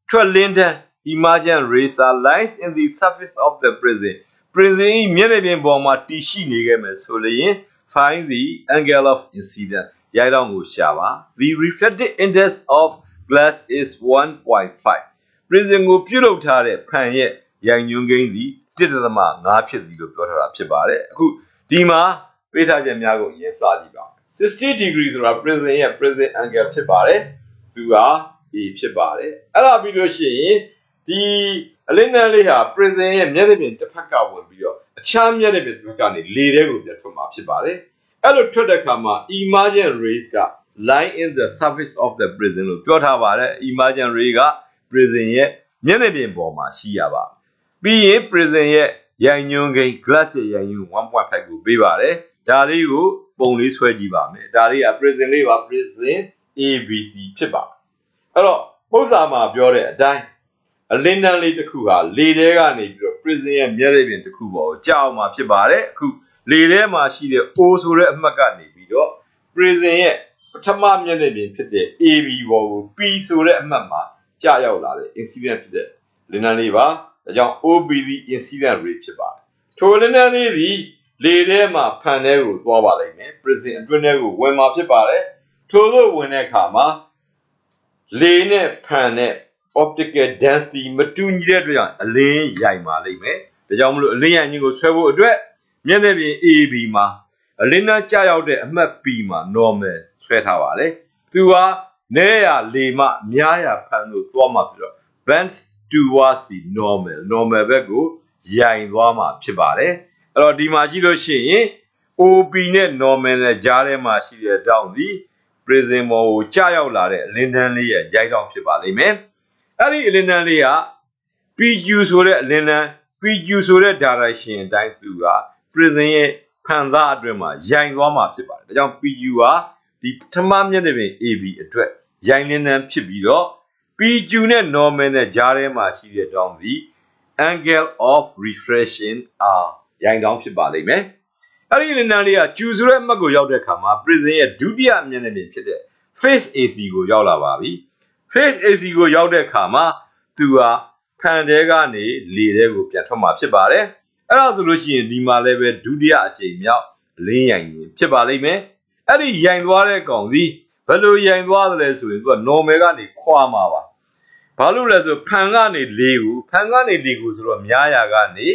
ထွက်လင်းတဲ့ emergent rays lies in the surface of the prism prism မျက်နှာပြင်ပေါ်မှာတည်ရှိနေခဲ့မယ်ဆိုလျင် find the angle of incidence ရိုက်တော့ကိုရှာပါ the reflected index of glass is 1.5 prism ကိုပြုလုပ်ထားတဲ့ဖန်ရဲ့ရိုင်ညွှန်းကိန်းသည် 1.5 ဖြစ်သည်လို့ပြောထားတာဖြစ်ပါတယ်အခုဒီမှာပေးထားချက်များကိုအရင်စကြည့်ပါ60 degree ဆိုတာ prism ရဲ့ prism angle ဖြစ်ပါတယ်သူက A ဖြစ်ပါတယ်အဲ့ဒါပြီးလို့ရှိရင်ဒီအလင်းတန်းလေးဟာ prism ရဲ့မျက်နှာပြင်တစ်ဖက်ကဝင်ပြီးတော့အခြားမျက်နှာပြင်တစ်ဖက်ကနေလေထဲကိုပြန်ထွက်မှာဖြစ်ပါတယ်အဲ့လိုထွက်တဲ့အခါမှာ emergent rays က lie in the surface of the prism လို့ပြောထားပါတယ် emergent ray က prism ရဲ့မျက်နှာပြင်ပေါ်မှာရှိရပါပြီးရင် prism ရဲ့ရိုင်ညွှန်းကိန်း glass ရဲ့ရိုင်ညွှန်း 1.5 ကိုပေးပါတယ်ဒါလေးကိုပုံလေးဆွဲကြည့်ပါမယ်ဒါလေးက prism လေးပါ prism ABC ဖြစ်ပါအဲ့တော့ပု္ပ္ပာမှာပြောတဲ့အတိုင်းအလင်းတန်းလေးတစ်ခုဟာလေထဲကနေပြီးတော့ prism ရဲ့မျက်နှာပြင်တစ်ခုပေါ်ကိုကြာအောင်မှာဖြစ်ပါတယ်အခုလေထဲမှာရှိတဲ့ O ဆိုတဲ့အမှတ်ကနေပြီးတော့ prism ရဲ့ပထမမျက်နှာပြင်ဖြစ်တဲ့ AB ပေါ်ကို P ဆိုတဲ့အမှတ်မှာကြာရောက်လာတဲ့ incident ဖြစ်တဲ့လင်းတန်းလေးပါဒါကြောင့် OBC incident ray ဖြစ်ပါတယ်ထိုလင်းတန်းလေးသည်လေထဲမှာဖန်ထဲကိုသွားပါလိမ့်မယ် prism အတွင်းထဲကိုဝင်မှာဖြစ်ပါတယ်ထို့သို့ဝင်တဲ့အခါမှာလေနဲ့ဖန်နဲ့ optical density မတူညီတဲ့အတွက်ကြောင့်အလင်းရိုက်ပါလိမ့်မယ်ဒါကြောင့်မလို့အလင်းရိုက်ခြင်းကိုဆွဲဖို့အတွက်မျက်နှာပြင် AB မှာအလင်းနဲ့ကြာရောက်တဲ့အမှတ် P မှာ normal ဆွဲထားပါတယ်သူဟာနဲရလေမှများရဖန်လို့သွားမှာဆိုတော့ bends towards the normal ဘက်ကိုရိုင်သွားမှာဖြစ်ပါတယ်အဲ့တော့ဒီမှာကြည့်လို့ရှိရင် OP နဲ့ normal နဲ့ကြားထဲမှာရှိတဲ့တောင်းသည် prism ပေါ်ကိုကြာရောက်လာတဲ့အလင်းတန်းလေးရဲ့ရိုက်တောင်းဖြစ်ပါလိမ့်မယ်အဲ့ဒီအလင်းတန်းလေးက PQ ဆိုတဲ့အလင်းတန်း PQ ဆိုတဲ့ direction အတိုင်းသူက prism ရဲ့ဖန်သားအတွင်းမှာရိုင်သွားမှာဖြစ်ပါတယ်ဒါကြောင့် PQ ကဒီပထမမျက်နှာပြင် AB အတွက်ရိုင်လင်းတန်းဖြစ်ပြီးတော့ PQ နဲ့ normal နဲ့ကြားထဲမှာရှိတဲ့တောင်းသည် angle of refraction ရိုင်တောင်းဖြစ်ပါလိမ့်မယ်အဲ့ဒီလင်းတန်းလေးကကျူဆိုတဲ့အမှတ်ကိုရောက်တဲ့အခါမှာ prism ရဲ့ဒုတိယမျက်နှာပြင်ဖြစ်တဲ့ face AC ကိုရောက်လာပါပြီ face AC ကိုရောက်တဲ့အခါမှာသူဟာဖန်တဲကနေလေထဲကိုပြန်ထွက်မှာဖြစ်ပါတယ်အဲ့ဒါဆိုလို့ရှိရင်ဒီမှာလည်းပဲဒုတိယအကြိမ်မြောက်လင်းရိုင်ခြင်းဖြစ်ပါလိမ့်မယ်အဲ့ဒီရိုင်သွားတဲ့ကောင်စီဘယ်လိုရိုင်သွားသလဲဆိုရင်သူက normal ကနေခွာမှာပါဘာလို့လဲဆိုဖန်ကနေလေကိုဆိုတော့များရာကနေ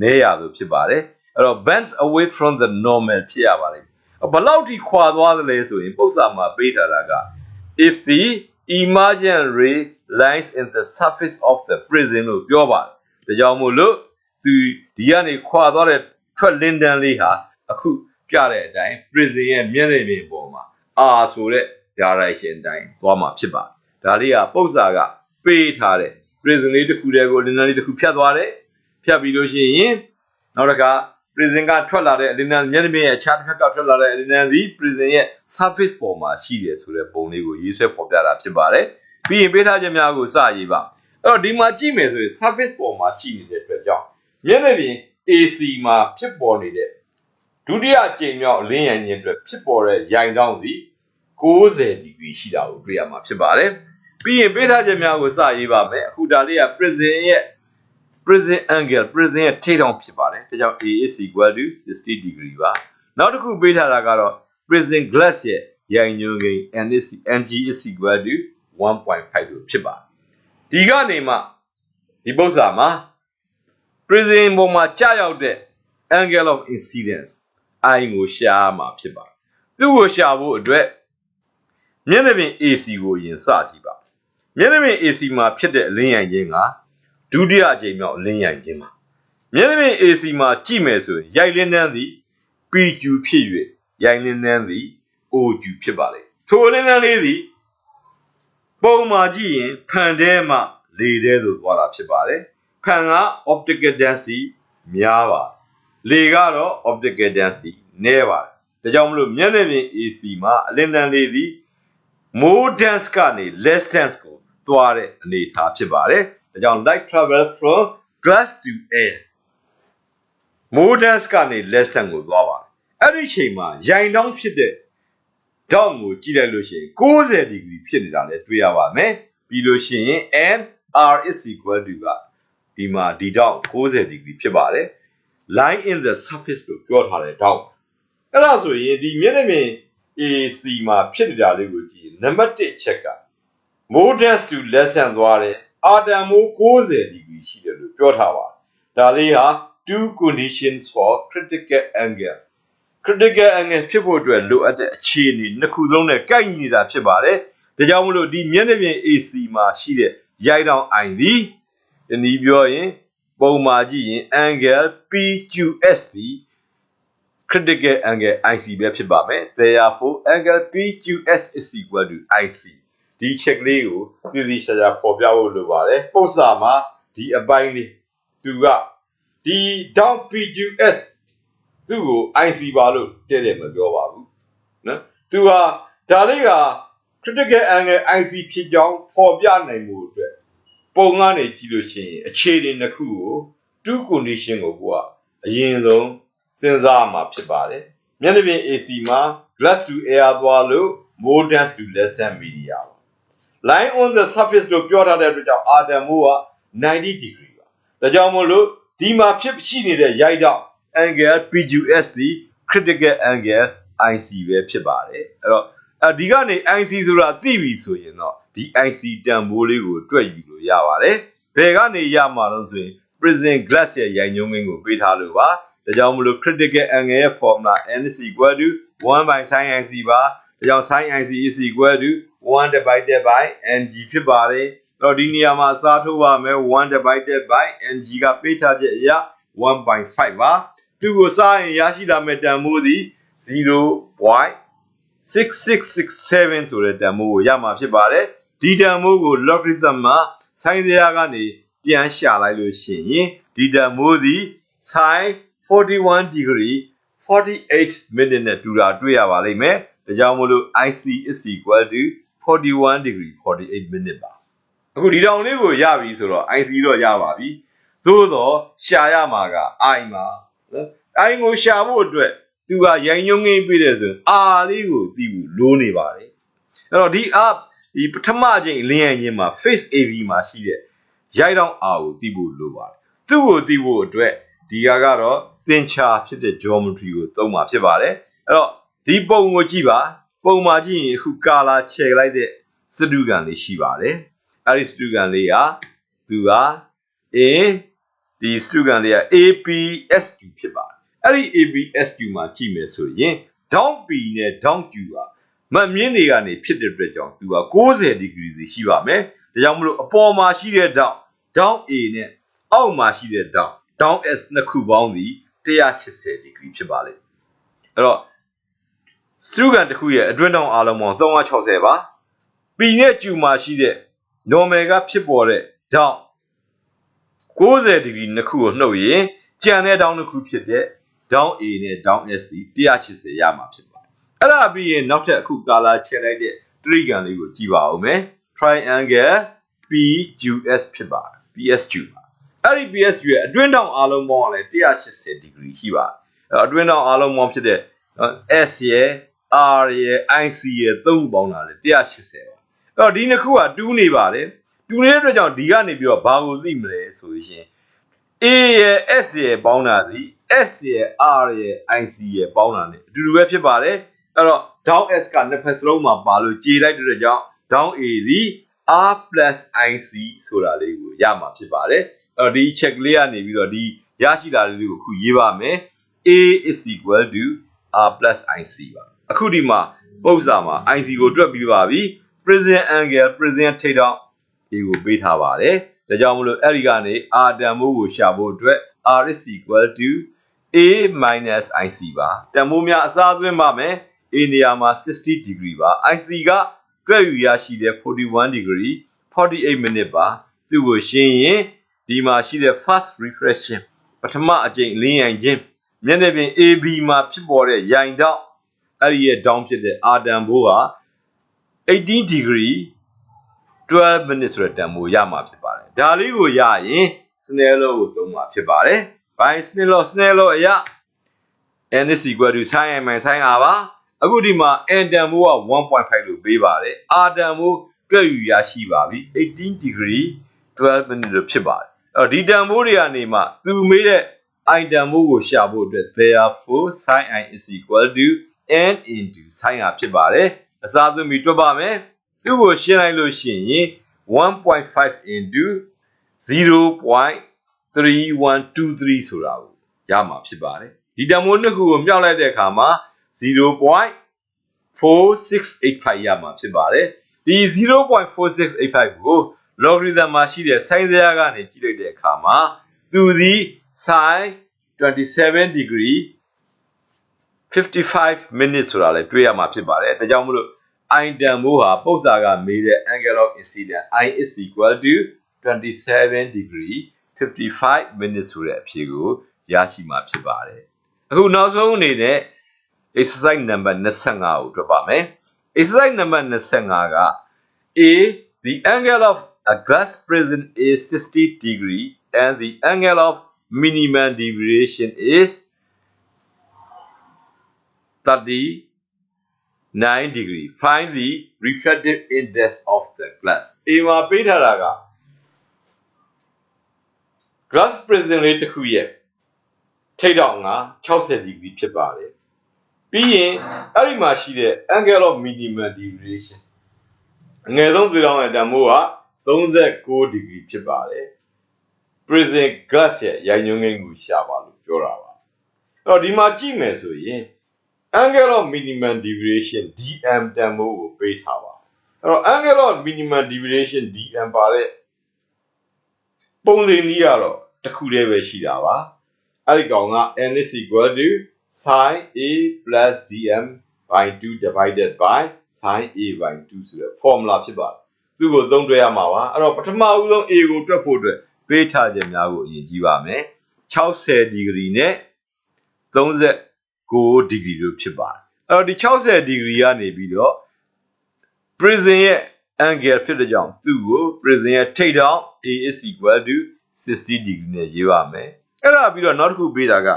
နဲရာလို့ဖြစ်ပါတယ်အဲ့တော့ bends away from the normal ဖြစ်ရပါလိမ့်မယ်ဘယ်လောက်ထိခွာသွားသလဲဆိုရင်ပု္ပ္ပာမှာပေးထားတာက if the emergent ray lies in the surface of the prism လို့ပြောပါတယ်ဒါကြောင့်မို့လို့သူဒီကနေခွာသွားတဲ့ထွက်လင်းတန်းလေးဟာအခုပြတဲ့အတိုင်း prism ရဲ့မျက်နှာပြင်ပေါ်မှာ R ဆိုတဲ့ direction အတိုင်းသွားမှာဖြစ်ပါတယ်ဒါလေးကပု္ပ္ပာကပေးထားတဲ့ prism လေးတစ်ခုတည်းကိုလင်းတန်းလေးတစ်ခုဖြတ်သွားတယ်ဖြတ်ပြီးလို့ရှိရင်နောက်တစ်ခါ prism ကထွက်လာတဲ့အလင်းတန်းမျက်နှာပြင်ရဲ့အခြားတစ်ဖက်ကထွက်လာတဲ့အလင်းတန်းသည် prism ရဲ့ surface ပေါ်မှာရှိတယ်ဆိုတဲ့ပုံလေးကိုရေးဆွဲဖော်ပြတာဖြစ်ပါတယ်ပြီးရင်ပေးထားချက်များကိုစရေးပါအဲ့တော့ဒီမှာကြည့်မယ်ဆိုရင် surface ပေါ်မှာရှိနေတဲ့အတွက်ကြောင့်မျက်နှာပြင် AC မှာဖြစ်ပေါ်နေတဲ့ဒုတိယအကြိမ်မြောက်လင်းရိုင်ခြင်းအတွက်ဖြစ်ပေါ်တဲ့ရိုင်တောင်းသည်90ဒီဂရီရှိတာကိုတွေ့ရမှာဖြစ်ပါတယ်ပြီးရင်ပေးထားချက်များကိုစရေးပါမယ်အခုဒါလေးက prism angle prism ရဲ့ထိပ်တောင်ဖြစ်ပါတယ်ဒါကြောင့် A is equal to 60 degree ပါနောက်တစ်ခုပေးထားတာကတော့ prism glass ရဲ့ရိုင်ညွှန်းကိန်း NG is equal to 1.5 လို့ဖြစ်ပါတယ်ဒီကနေမှဒီပု္ပ္ပာမှာ prism ပေါ်မှာကြာရောက်တဲ့ angle of incidence I ကိုရှာမှာဖြစ်ပါတယ်သူ့ကိုရှာဖို့အတွက်မျက်နှာပြင် AC ကိုယင်စကြည့်ပါမျက်နှာပြင် AC မှာဖြစ်တဲ့အလင်းရိုင်ခြင်းကဒုတိယအကြိမ်မြောက်လင်းရိုင်ခြင်းပါမျက်နှာပြင် AC မှာကြည့်မယ်ဆိုရင်ရိုင်လင်းတန်းသည် PQ ဖြစ်၍ရိုင်လင်းတန်းသည် OQ ဖြစ်ပါလေထိုလင်းတန်းလေးသည်ပုံမှာကြည့်ရင်ဖန်ထဲမှလေထဲသို့သွားတာဖြစ်ပါတယ်ဖန်က optical density များပါလေကတော့ optical density နည်းပါတယ်ဒါကြောင့်မလို့မျက်နှာပြင် AC မှာအလင်းတန်းလေးသည် more dense ကနေ less dense ကိုသွားတဲ့အနေအထားဖြစ်ပါတယ်ဒါကြောင့် light travel from glass to air more dense ကနေ less dense ကိုသွားပါတယ်အဲ့ဒီအချိန်မှာရိုင်တောင်းဖြစ်တဲ့ဒေါင့်ကိုကြည့်လိုက်လို့ရှိရင်90ဒီဂရီဖြစ်နေတာလည်းတွေ့ရပါမယ်ပြီးလို့ရှိရင် n r is equal to ကဒီမှာဒီဒေါင့်90ဒီဂရီဖြစ်ပါတယ် line in the surface လို့ပြောထားတဲ့ဒေါင့်အဲ့ဒါဆိုရင်ဒီမျက်နှာပြင် AC မှာဖြစ်နေတာလေးကိုကြည့်ရင်နံပါတ်1ချက်က more dense to less dense သွားတယ်အာတန်မိုး90ဒီဂရီရှိတယ်လို့ပြောထားပါတယ်ဒါလေးဟာ two conditions for critical angle ဖြစ်ဖို့အတွက်လိုအပ်တဲ့အခြေအနေနှစ်ခုလုံးနဲ့ကိုက်ညီနေတာဖြစ်ပါတယ်ဒါကြောင့်မလို့ဒီမျက်နှာပြင် AC မှာရှိတဲ့ရိုက်တောင် I သည်ဒီနည်းပြောရင်ပုံမှာကြည့်ရင် angle PQS သည် critical angle IC ပဲဖြစ်ပါမယ် therefore angle PQS is equal to IC ဒီချက်လေးကိုသိသိချာချာပေါ်ပြဖို့လိုပါတယ်ပု္ပ္ပာမှာဒီအပိုင်းလေးသူကဒီ down PQS သူ့ကို IC ပါလို့တဲ့တယ်မပြောပါဘူးနော်သူဟာဒါလေးက critical angle IC ဖြစ်ကြောင်းပေါ်ပြနိုင်မှုအတွက်ပုံကနေကြည့်လို့ရှိရင်အခြေအနေတစ်ခုကို two condition ကိုကအရင်ဆုံးစဉ်းစားမှာဖြစ်ပါတယ်မျက်နှာပြင် AC မှာ glass to air သွားလို့ more dense to less dense media line on the surface လို့ပြောထားတဲ့အတွက်ကြောင့်အာတန်မိုးက90 degree ပါဒါကြောင့်မို့လို့ဒီမှာဖြစ်ရှိနေတဲ့ရိုက်တော့ angle PQS ဒီ critical angle IC ပဲဖြစ်ပါတယ်အဲ့တော့ဒီကနေ IC ဆိုတာသိပြီဆိုရင်တော့ဒီ IC တန်ဖိုးလေးကိုတွက်ယူလို့ရပါတယ်ဘယ်ကနေရမှာလို့ဆိုရင် prism glass ရဲ့ရိုင်ညွှန်းကိန်းကိုပေးထားလို့ပါဒါကြောင့်မလို့ critical angle ရဲ့ formula n is equal to 1 by sin IC ပါဒါကြောင့် sin IC is equal to 1 divided by ng ဖြစ်ပါတယ်တော့ဒီနေရာမှာအစားထိုးပါမယ်1 divided by ng ကပေးထားချက်အရ 1.5 ပါ သူကိုစားရင်ရရှိလာမယ့်တန်ဖိုးသည် 0.6667 ဆိုတဲ့တန်ဖိုးကိုရမှာဖြစ်ပါတယ်ဒီတန်ဖိုးကို logarithm မှာဆိုင်းစရာကနေပြန်ရှာလိုက်လို့ရှိရင်ဒီတန်ဖိုးသည် sin 41 degree 48 minute နဲ့တူတာတွေ့ရပါလိမ့်မယ်ဒါကြောင့်မို့လို့ IC is equal to 41 degree 48 minute ပါအခုဒီတောင်လေးကိုရပြီဆိုတော့ IC တော့ရပါပြီသို့တော့ရှာရမှာက I မှာနော် I ကိုရှာဖို့အတွက်သူကရိုင်းညွှန်းငိမ့်ပြတယ်ဆိုရင် R လေးကိုသိဖို့လိုနေပါတယ်အဲ့တော့ဒီ R ဒီပထမအချိန်လင်းရခြင်းမှာ face AV မှာရှိတဲ့ရိုက်တောင် R ကိုသိဖို့လိုပါတယ်သူ့ကိုသိဖို့အတွက်ဒီကတော့သင်္ချာဖြစ်တဲ့ geometry ကိုသုံးမှာဖြစ်ပါတယ်အဲ့တော့ဒီပုံကိုကြည့်ပါပုံမှာကြည့်ရင်အခု color ချဲလိုက်တဲ့စတုဂံလေးရှိပါတယ်အဲ့ဒီစတုဂံလေးကသူက ဒီစတုဂံလေးက APSQ ဖြစ်ပါတယ်အဲ့ဒီ APSQ မှာကြည့်မယ်ဆိုရင် down P နဲ့ down Q ကမမြင့်တွေကနေဖြစ်တဲ့အတွက်ကြောင့်သူက90 degree စီရှိပါမယ်ဒါကြောင့်မလို့အပေါ်မှာရှိတဲ့ down A နဲ့အောက်မှာရှိတဲ့ down S နှစ်ခုပေါင်းသည်180 degree ဖြစ်ပါလိမ့်အဲ့တော့စတုဂံတစ်ခုရဲ့အတွင်းတောင်အားလုံးပေါင်း360ပါ P နဲ့ Q မှာရှိတဲ့ normal ကဖြစ်ပေါ်တဲ့ down 90 degree နှစ်ခုကိုနှုတ်ရင်ကြံတဲ့ down နှစ်ခုဖြစ်တဲ့ down A နဲ့ down S ဒီ180ရမှာဖြစ်ပါတယ်အဲ့ဒါပြီးရင်နောက်ထပ်အခု color ချဲလိုက်တဲ့တရိဂံလေးကိုကြည့်ပါဦးမယ် triangle PQS ဖြစ်ပါတယ် PSQ ပါအဲ့ဒီ PSQ ရဲ့အတွင်းတောင်အားလုံးပေါင်းကလည်း180 degree ရှိပါတယ်အတွင်းတောင်အားလုံးပေါင်းဖြစ်တဲ့ S ရဲ့ R ရဲ့ IC ရဲ့သုံးခုပေါင်းတာလည်း180ပါအဲ့တော့ဒီနှစ်ခုကတူးနေပါတယ်တူနေတဲ့အတွက်ကြောင့်ဒီကနေပြီးတော့ဘာကိုသိမလဲဆိုရင် A ရဲ့ S ရဲ့ပေါင်းတာသည် S ရဲ့ R ရဲ့ IC ရဲ့ပေါင်းတာ ਨੇ အတူတူပဲဖြစ်ပါတယ်အဲ့တော့ down S ကနှစ်ဖက်စလုံးမှာပါလို့ကြေလိုက်တဲ့အတွက်ကြောင့် down A သည် R plus IC ဆိုတာလေးကိုရမှာဖြစ်ပါတယ်အဲ့တော့ဒီ check လေးကနေပြီးတော့ဒီရရှိတာလေးကိုအခုရေးပါမယ် A is equal to R plus IC ပါအခုဒီမှာပုဒ်စာမှာ IC ကိုတွက်ပြီးပါပြီ prism angle prism ထိပ်တောင်ဒီကိုပေးထားပါတယ်ဒါကြောင့်မလို့အဲ့ဒီကနေ R တန်ဖိုးကိုရှာဖို့အတွက် R is equal to A minus IC ပါတန်ဖိုးများအစားသွင်းပါမယ် A နေရာမှာ60 degree ပါ IC ကတွက်ယူရရှိတဲ့41 degree 48 minute ပါသူ့ကိုရှင်းရင်ဒီမှာရှိတဲ့ first refraction ပထမအကြိမ်လင်းရိုင်ခြင်းမျက်နှာပြင် AB မှာဖြစ်ပေါ်တဲ့ရိုင်တောက်အဲ့ဒီရဲ့ down ဖြစ်တဲ့ R တန်ဖိုးဟာ18 degree 12 minutes ဆိုတဲ့တန်ဖိုးရမှာဖြစ်ပါတယ်ဒါလေးကိုရရင် Snell law ကိုသုံးမှာဖြစ်ပါတယ် by Snell law အရာ n is equal to sin n minus sin r ပါအခုဒီမှာ n တန်ဖိုးက 1.5 လို့ပေးပါတယ် r တန်ဖိုးတွက်ယူရရှိပါပြီ18 degree 12 minutes လို့ဖြစ်ပါတယ်အဲ့တော့ဒီတန်ဖိုးတွေကနေမှသူမေးတဲ့ i တန်ဖိုးကိုရှာဖို့အတွက် therefore sin i is equal to n into sin r ဖြစ်ပါတယ်အစားသွင်းပြီးတွက်ပါမယ်သူ့ကိုရှင်းလိုက်လို့ရှိရင်1.5 into 0.3123 ဆိုတာကိုရမှာဖြစ်ပါတယ်ဒီတန်ဖိုးနှစ်ခုကိုမြောက်လိုက်တဲ့အခါမှာ 0.4685 ရမှာဖြစ်ပါတယ်ဒီ 0.4685 ကို logarithm မှာရှိတဲ့ sin ဇယားကနေကြည့်လိုက်တဲ့အခါမှာသူသည် sin 27 degree 55 minutes ဆိုတာလည်းတွေ့ရမှာဖြစ်ပါတယ်ဒါကြောင့်မလို့ I တန်ဖိုးဟာပုဒ်စာကမေးတဲ့ angle of incidence I is equal to 27 degree 55 minutes ဆိုတဲ့အဖြေကိုရရှိမှာဖြစ်ပါတယ်အခုနောက်ဆုံးအနေနဲ့ exercise number 25ကိုတွက်ပါမယ် exercise number 25က A the angle of a glass prism is 60 degree and the angle of minimum deviation is 39 degree find the refractive index of the glass A မှာပေးထားတာက glass prism လေးတစ်ခုရဲ့ထိပ်တောင်က60 degree ဖြစ်ပါတယ်ပြီးရင်အဲ့ဒီမှာရှိတဲ့ angle of minimum deviation အငယ်ဆုံးဇီရောင်းရဲ့တန်ဖိုးက39 degree ဖြစ်ပါတယ် prism glass ရဲ့ရိုင်းညွှန်းကိန်းကိုရှာပါလို့ပြောတာပါအဲ့တော့ဒီမှာကြည့်မယ်ဆိုရင် angle of minimum deviation dm တန်ဖိုးကိုပေးထားပါအဲ့တော့ angle of minimum deviation dm ပါတဲ့ပုံစံနည်းကတော့တစ်ခုတည်းပဲရှိတာပါ အဲ့ဒီကောင်က n is equal to sin a plus dm by 2 divided by sin a by 2ဆိုတဲ့ formula ဖြစ်ပါတယ်သူ့ကိုသုံးတွဲရမှာပါအဲ့တော့ပထမဦးဆုံး a ကိုတွက်ဖို့အတွက်ပေးထားခြင်းများကိုအရင်ကြည့်ပါမယ်60ဒီဂရီနဲ့39ဒီဂရီတို့ဖြစ်ပါတယ်အဲ့တော့ဒီ60ဒီဂရီကနေပြီးတော့ prism ရဲ့ angle ဖြစ်တဲ့ကြောင့်သူ့ကို prism ရဲ့ထိပ်ထောင် a is equal to 60 degree နဲ့ရေးပါမယ်အဲ့ဒါပြီးတော့နောက်တစ်ခုပေးတာက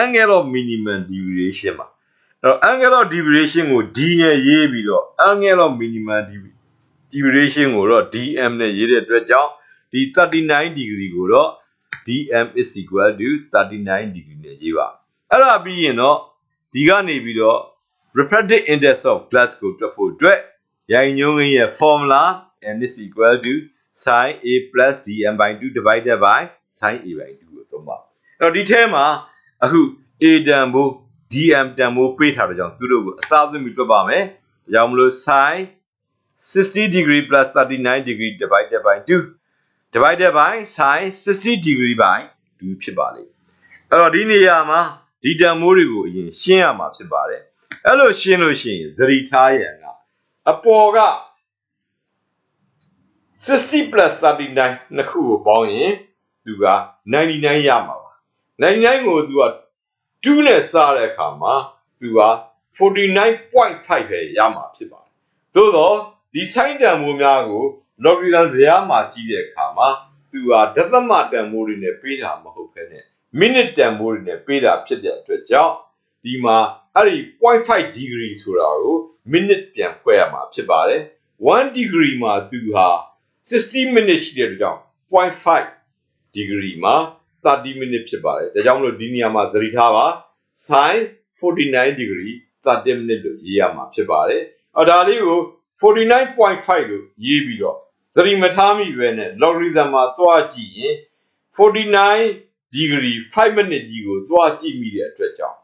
angle of minimum deviation ပါအဲ့တော့ angle of deviation ကို d နဲ့ရေးပြီးတော့ angle of minimum deviation ကိုတော့ dm နဲ့ရေးတဲ့အတွက်ကြောင့်ဒီ39 degree ကိုတော့ dm is equal to 39 degree နဲ့ရေးပါအဲ့ဒါပြီးရင်တော့ဒီကနေပြီးတော့ refractive index of glass ကိုတွက်ဖို့အတွက်ရိုင်ညွှန်းရဲ့ formula n is equal to sin a plus dm by 2 divided by sin a by 2ကိုသုံးပါအဲ့တော့ဒီထဲမှာအခု a တန်ဖိုး dm တန်ဖိုးပေးထားတဲ့ကြောင့်သူတို့ကိုအစားသွင်းပြီးတွက်ပါမယ်ဒါကြောင့်မလို့ sin 60 degree plus 39 degree divided by 2 divided by sin 60 degree by 2ဖြစ်ပါလိမ့်အဲ့တော့ဒီနေရာမှာဒီတန်ဖိုးတွေကိုအရင်ရှင်းရမှာဖြစ်ပါတယ်အဲ့လိုရှင်းလို့ရှိရင်သတိထားရန်ကအပေါ်က60 plus 39နှစ်ခုကိုပေါင်းရင်သူက99ရမှာပါ99ကိုသူက2နဲ့စားတဲ့အခါမှာသူက 49.5 ပဲရမှာဖြစ်ပါတယ်သို့တော့ဒီ sin တန်ဖိုးများကို logarithm ဇယားမှာကြည့်တဲ့အခါမှာသူကဒသမတန်ဖိုးတွေနဲ့ပေးတာမဟုတ်ဘဲနဲ့ minute တန်ဖိုးတွေနဲ့ပေးတာဖြစ်တဲ့အတွက်ကြောင့်ဒီမှာအဲ့ဒီ 0.5 degree ဆိုတာကို minute ပြန်ဖွဲ့ရမှာဖြစ်ပါတယ်1 degree မှာသူဟာ60 minute ရှိတဲ့အတွက်ကြောင့် 0.5 degree မှာ30 minute ဖြစ်ပါတယ်ဒါကြောင့်မလို့ဒီနေရာမှာသတိထားပါ sin 49 degree 30 minute လို့ရေးရမှာဖြစ်ပါတယ်ဒါလေးကို 49.5 လို့ရေးပြီးတော့သတိမထားမိပဲနဲ့ logarithm မှာသွားကြည့်ရင်49 degree 5 minute ကြီးကိုသွားကြည့်မိတဲ့အတွက်ကြောင့်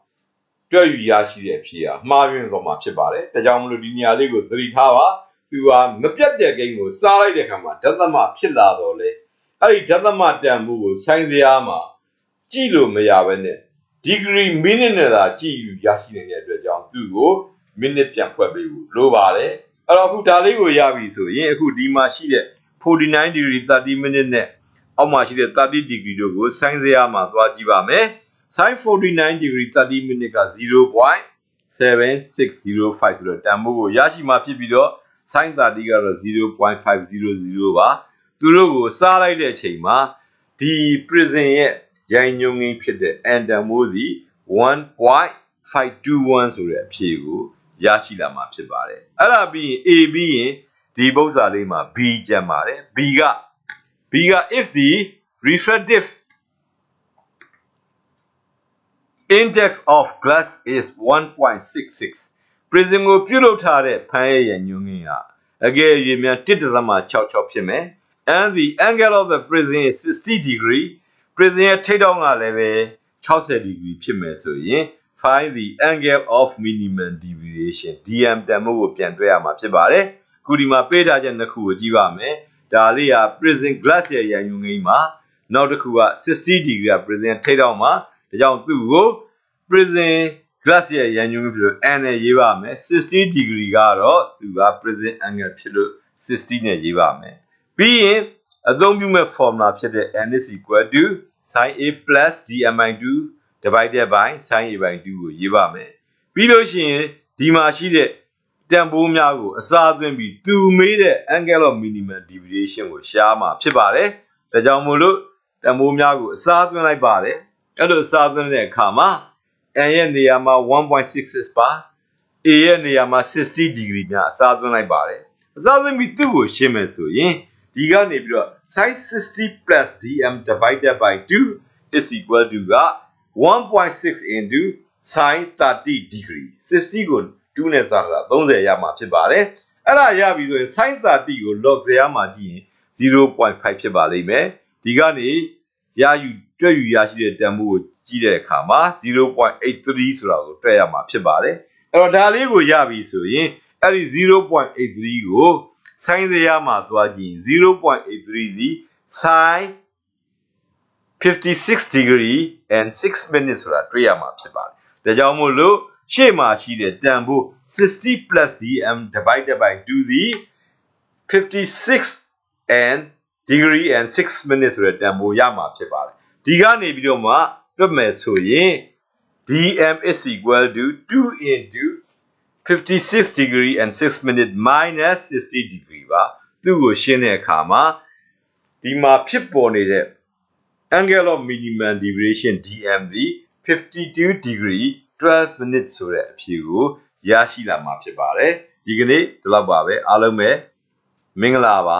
တွက်ယူရရှိတဲ့ဖြေဟာမှားယွင်းသွားမှာဖြစ်ပါတယ်ဒါကြောင့်မလို့ဒီနေရာလေးကိုသတိထားပါသူဟာမပြတ်တဲ့ဂိမ်းကိုစားလိုက်တဲ့အခါမှာဒသမဖြစ်လာတော့လေအဲ့ဒီဒသမတန်ဖိုးကိုဆိုင်းစရာမှာကြည့်လို့မရဘဲနဲ့ degree minute နဲ့သာကြည့်ယူရရှိနေတဲ့အတွက်ကြောင့်သူ့ကို minute ပြန်ဖွဲ့ပေးဖို့လိုပါတယ်အဲ့တော့အခုဒါလေးကိုရပြီဆိုရင်အခုဒီမှာရှိတဲ့49 degree 30 minute နဲ့အောက်မှာရှိတဲ့30 degree တို့ကိုဆိုင်းစရာမှာသွားကြည့်ပါမယ် sin 49 degree 30 minute က 0.7605 ဆိုတော့တန်ဖိုးကိုရရှိမှာဖြစ်ပြီးတော့ sin 30 ကတော့ 0.500 ပါသူတို့ကိုစားလိုက်တဲ့အချိန်မှာဒီ prism ရဲ့ရိုင်ညွှန်းကိန်းဖြစ်တဲ့ n တန်ဖိုးစီ 1.521 ဆိုတဲ့အဖြေကိုရရှိလာမှာဖြစ်ပါတယ်အဲ့ဒါပြီးရင် a ပြီးရင်ဒီပု္ပ္ပစာလေးမှာ b ကျန်ပါတယ် b က if the refractive index of glass is 1.66 prism ကိုပြုလုပ်ထားတဲ့ဖန်ရဲ့ညွှန်းကိန်းဟာအကယ်၍များ 1.66 ဖြစ်မယ် and the angle of the prism is 60 degree prism ရဲ့ထိပ်ထောင်ကလည်းပဲ60 degree ဖြစ်မယ်ဆိုရင် find the angle of minimum deviation dm တန်ဖိုးကိုပြန်တွက်ရမှာဖြစ်ပါတယ်ခုဒီမှာပေးထားချက်နှစ်ခုကိုကြည့်ပါမယ်ဒါလေးက prism glass ရဲ့ရိုင်ညွှန်းကိန်းမှာနောက်တစ်ခုက60 degree က prism ထိပ်ထောင်မှာဒါကြောင့်သူ့ကို prism glass ရဲ့ရိုင်ညွှန်းကိန်းဖြစ်လို့ n နဲ့ရေးပါမယ်60 degree ကတော့သူက prism angle ဖြစ်လို့60နဲ့ရေးပါမယ်ပြီးရင်အသုံးပြုမဲ့ formula ဖြစ်တဲ့ n is equal to sin a plus dm by 2 divided by sin a by 2ကိုရေးပါမယ်ပြီးလို့ရှိရင်ဒီမှာရှိတဲ့တန်ဖိုးများကိုအစားသွင်းပြီးသူမေးတဲ့ angle of minimum deviation ကိုရှားမှာဖြစ်ပါတယ်ဒါကြောင့်မို့လို့တန်ဖိုးများကိုအစားသွင်းလိုက်ပါတယ်အဲ့လိုအစားသွင်းတဲ့အခါမှာ n ရဲ့နေရာမှာ 1.66 ပါ a ရဲ့နေရာမှာ60 degree များအစားသွင်းလိုက်ပါတယ်အစားသွင်းပြီးသူ့ကိုရှင်းမယ်ဆိုရင်ဒီကနေပြီးတော့ sin 60 plus dm divided by 2 is equal to က 1.6 into sin 30 degree 60ကို2နဲ့စားတာ30ရမှာဖြစ်ပါတယ်အဲ့ဒါရပြီဆိုရင် sin 30ကို log ဇယားမှာကြည့်ရင် 0.5 ဖြစ်ပါလိမ့်မယ်ဒီကနေတွက်ယူရရှိတဲ့တန်ဖိုးကိုကြည့်တဲ့အခါမှာ 0.83 ဆိုတာကိုတွက်ရမှာဖြစ်ပါတယ်အဲ့တော့ဒါလေးကိုရပြီဆိုရင်အဲ့ဒီ 0.83 ကို sin ဇယားမှာသွားကြည့်ရင် 0.83 စီ sin 56 degree and 6 minutes ဆိုတာတွေ့ရမှာဖြစ်ပါတယ်ဒါကြောင့်မို့လို့ရှေ့မှာရှိတဲ့တန်ဖိုး60 plus dm divided by 2 the 56 and degree and 6 minutes ဆိုတဲ့တန်ဖိုးရမှာဖြစ်ပါတယ်ဒီကနေပြီးတော့မှတွက်မယ်ဆိုရင် dm is equal to 2 into 56 degree and 6 minutes minus 60 degree ပါသူ့ကိုရှင်းတဲ့အခါမှာဒီမှာဖြစ်ပေါ်နေတဲ့ angle of minimum deviation dm သည်52 degree 12 minutes ဆိုတဲ့အဖြေကိုရရှိလာမှာဖြစ်ပါတယ်ဒီကနေ့ဒီလောက်ပါပဲအားလုံးပဲမင်္ဂလာပါ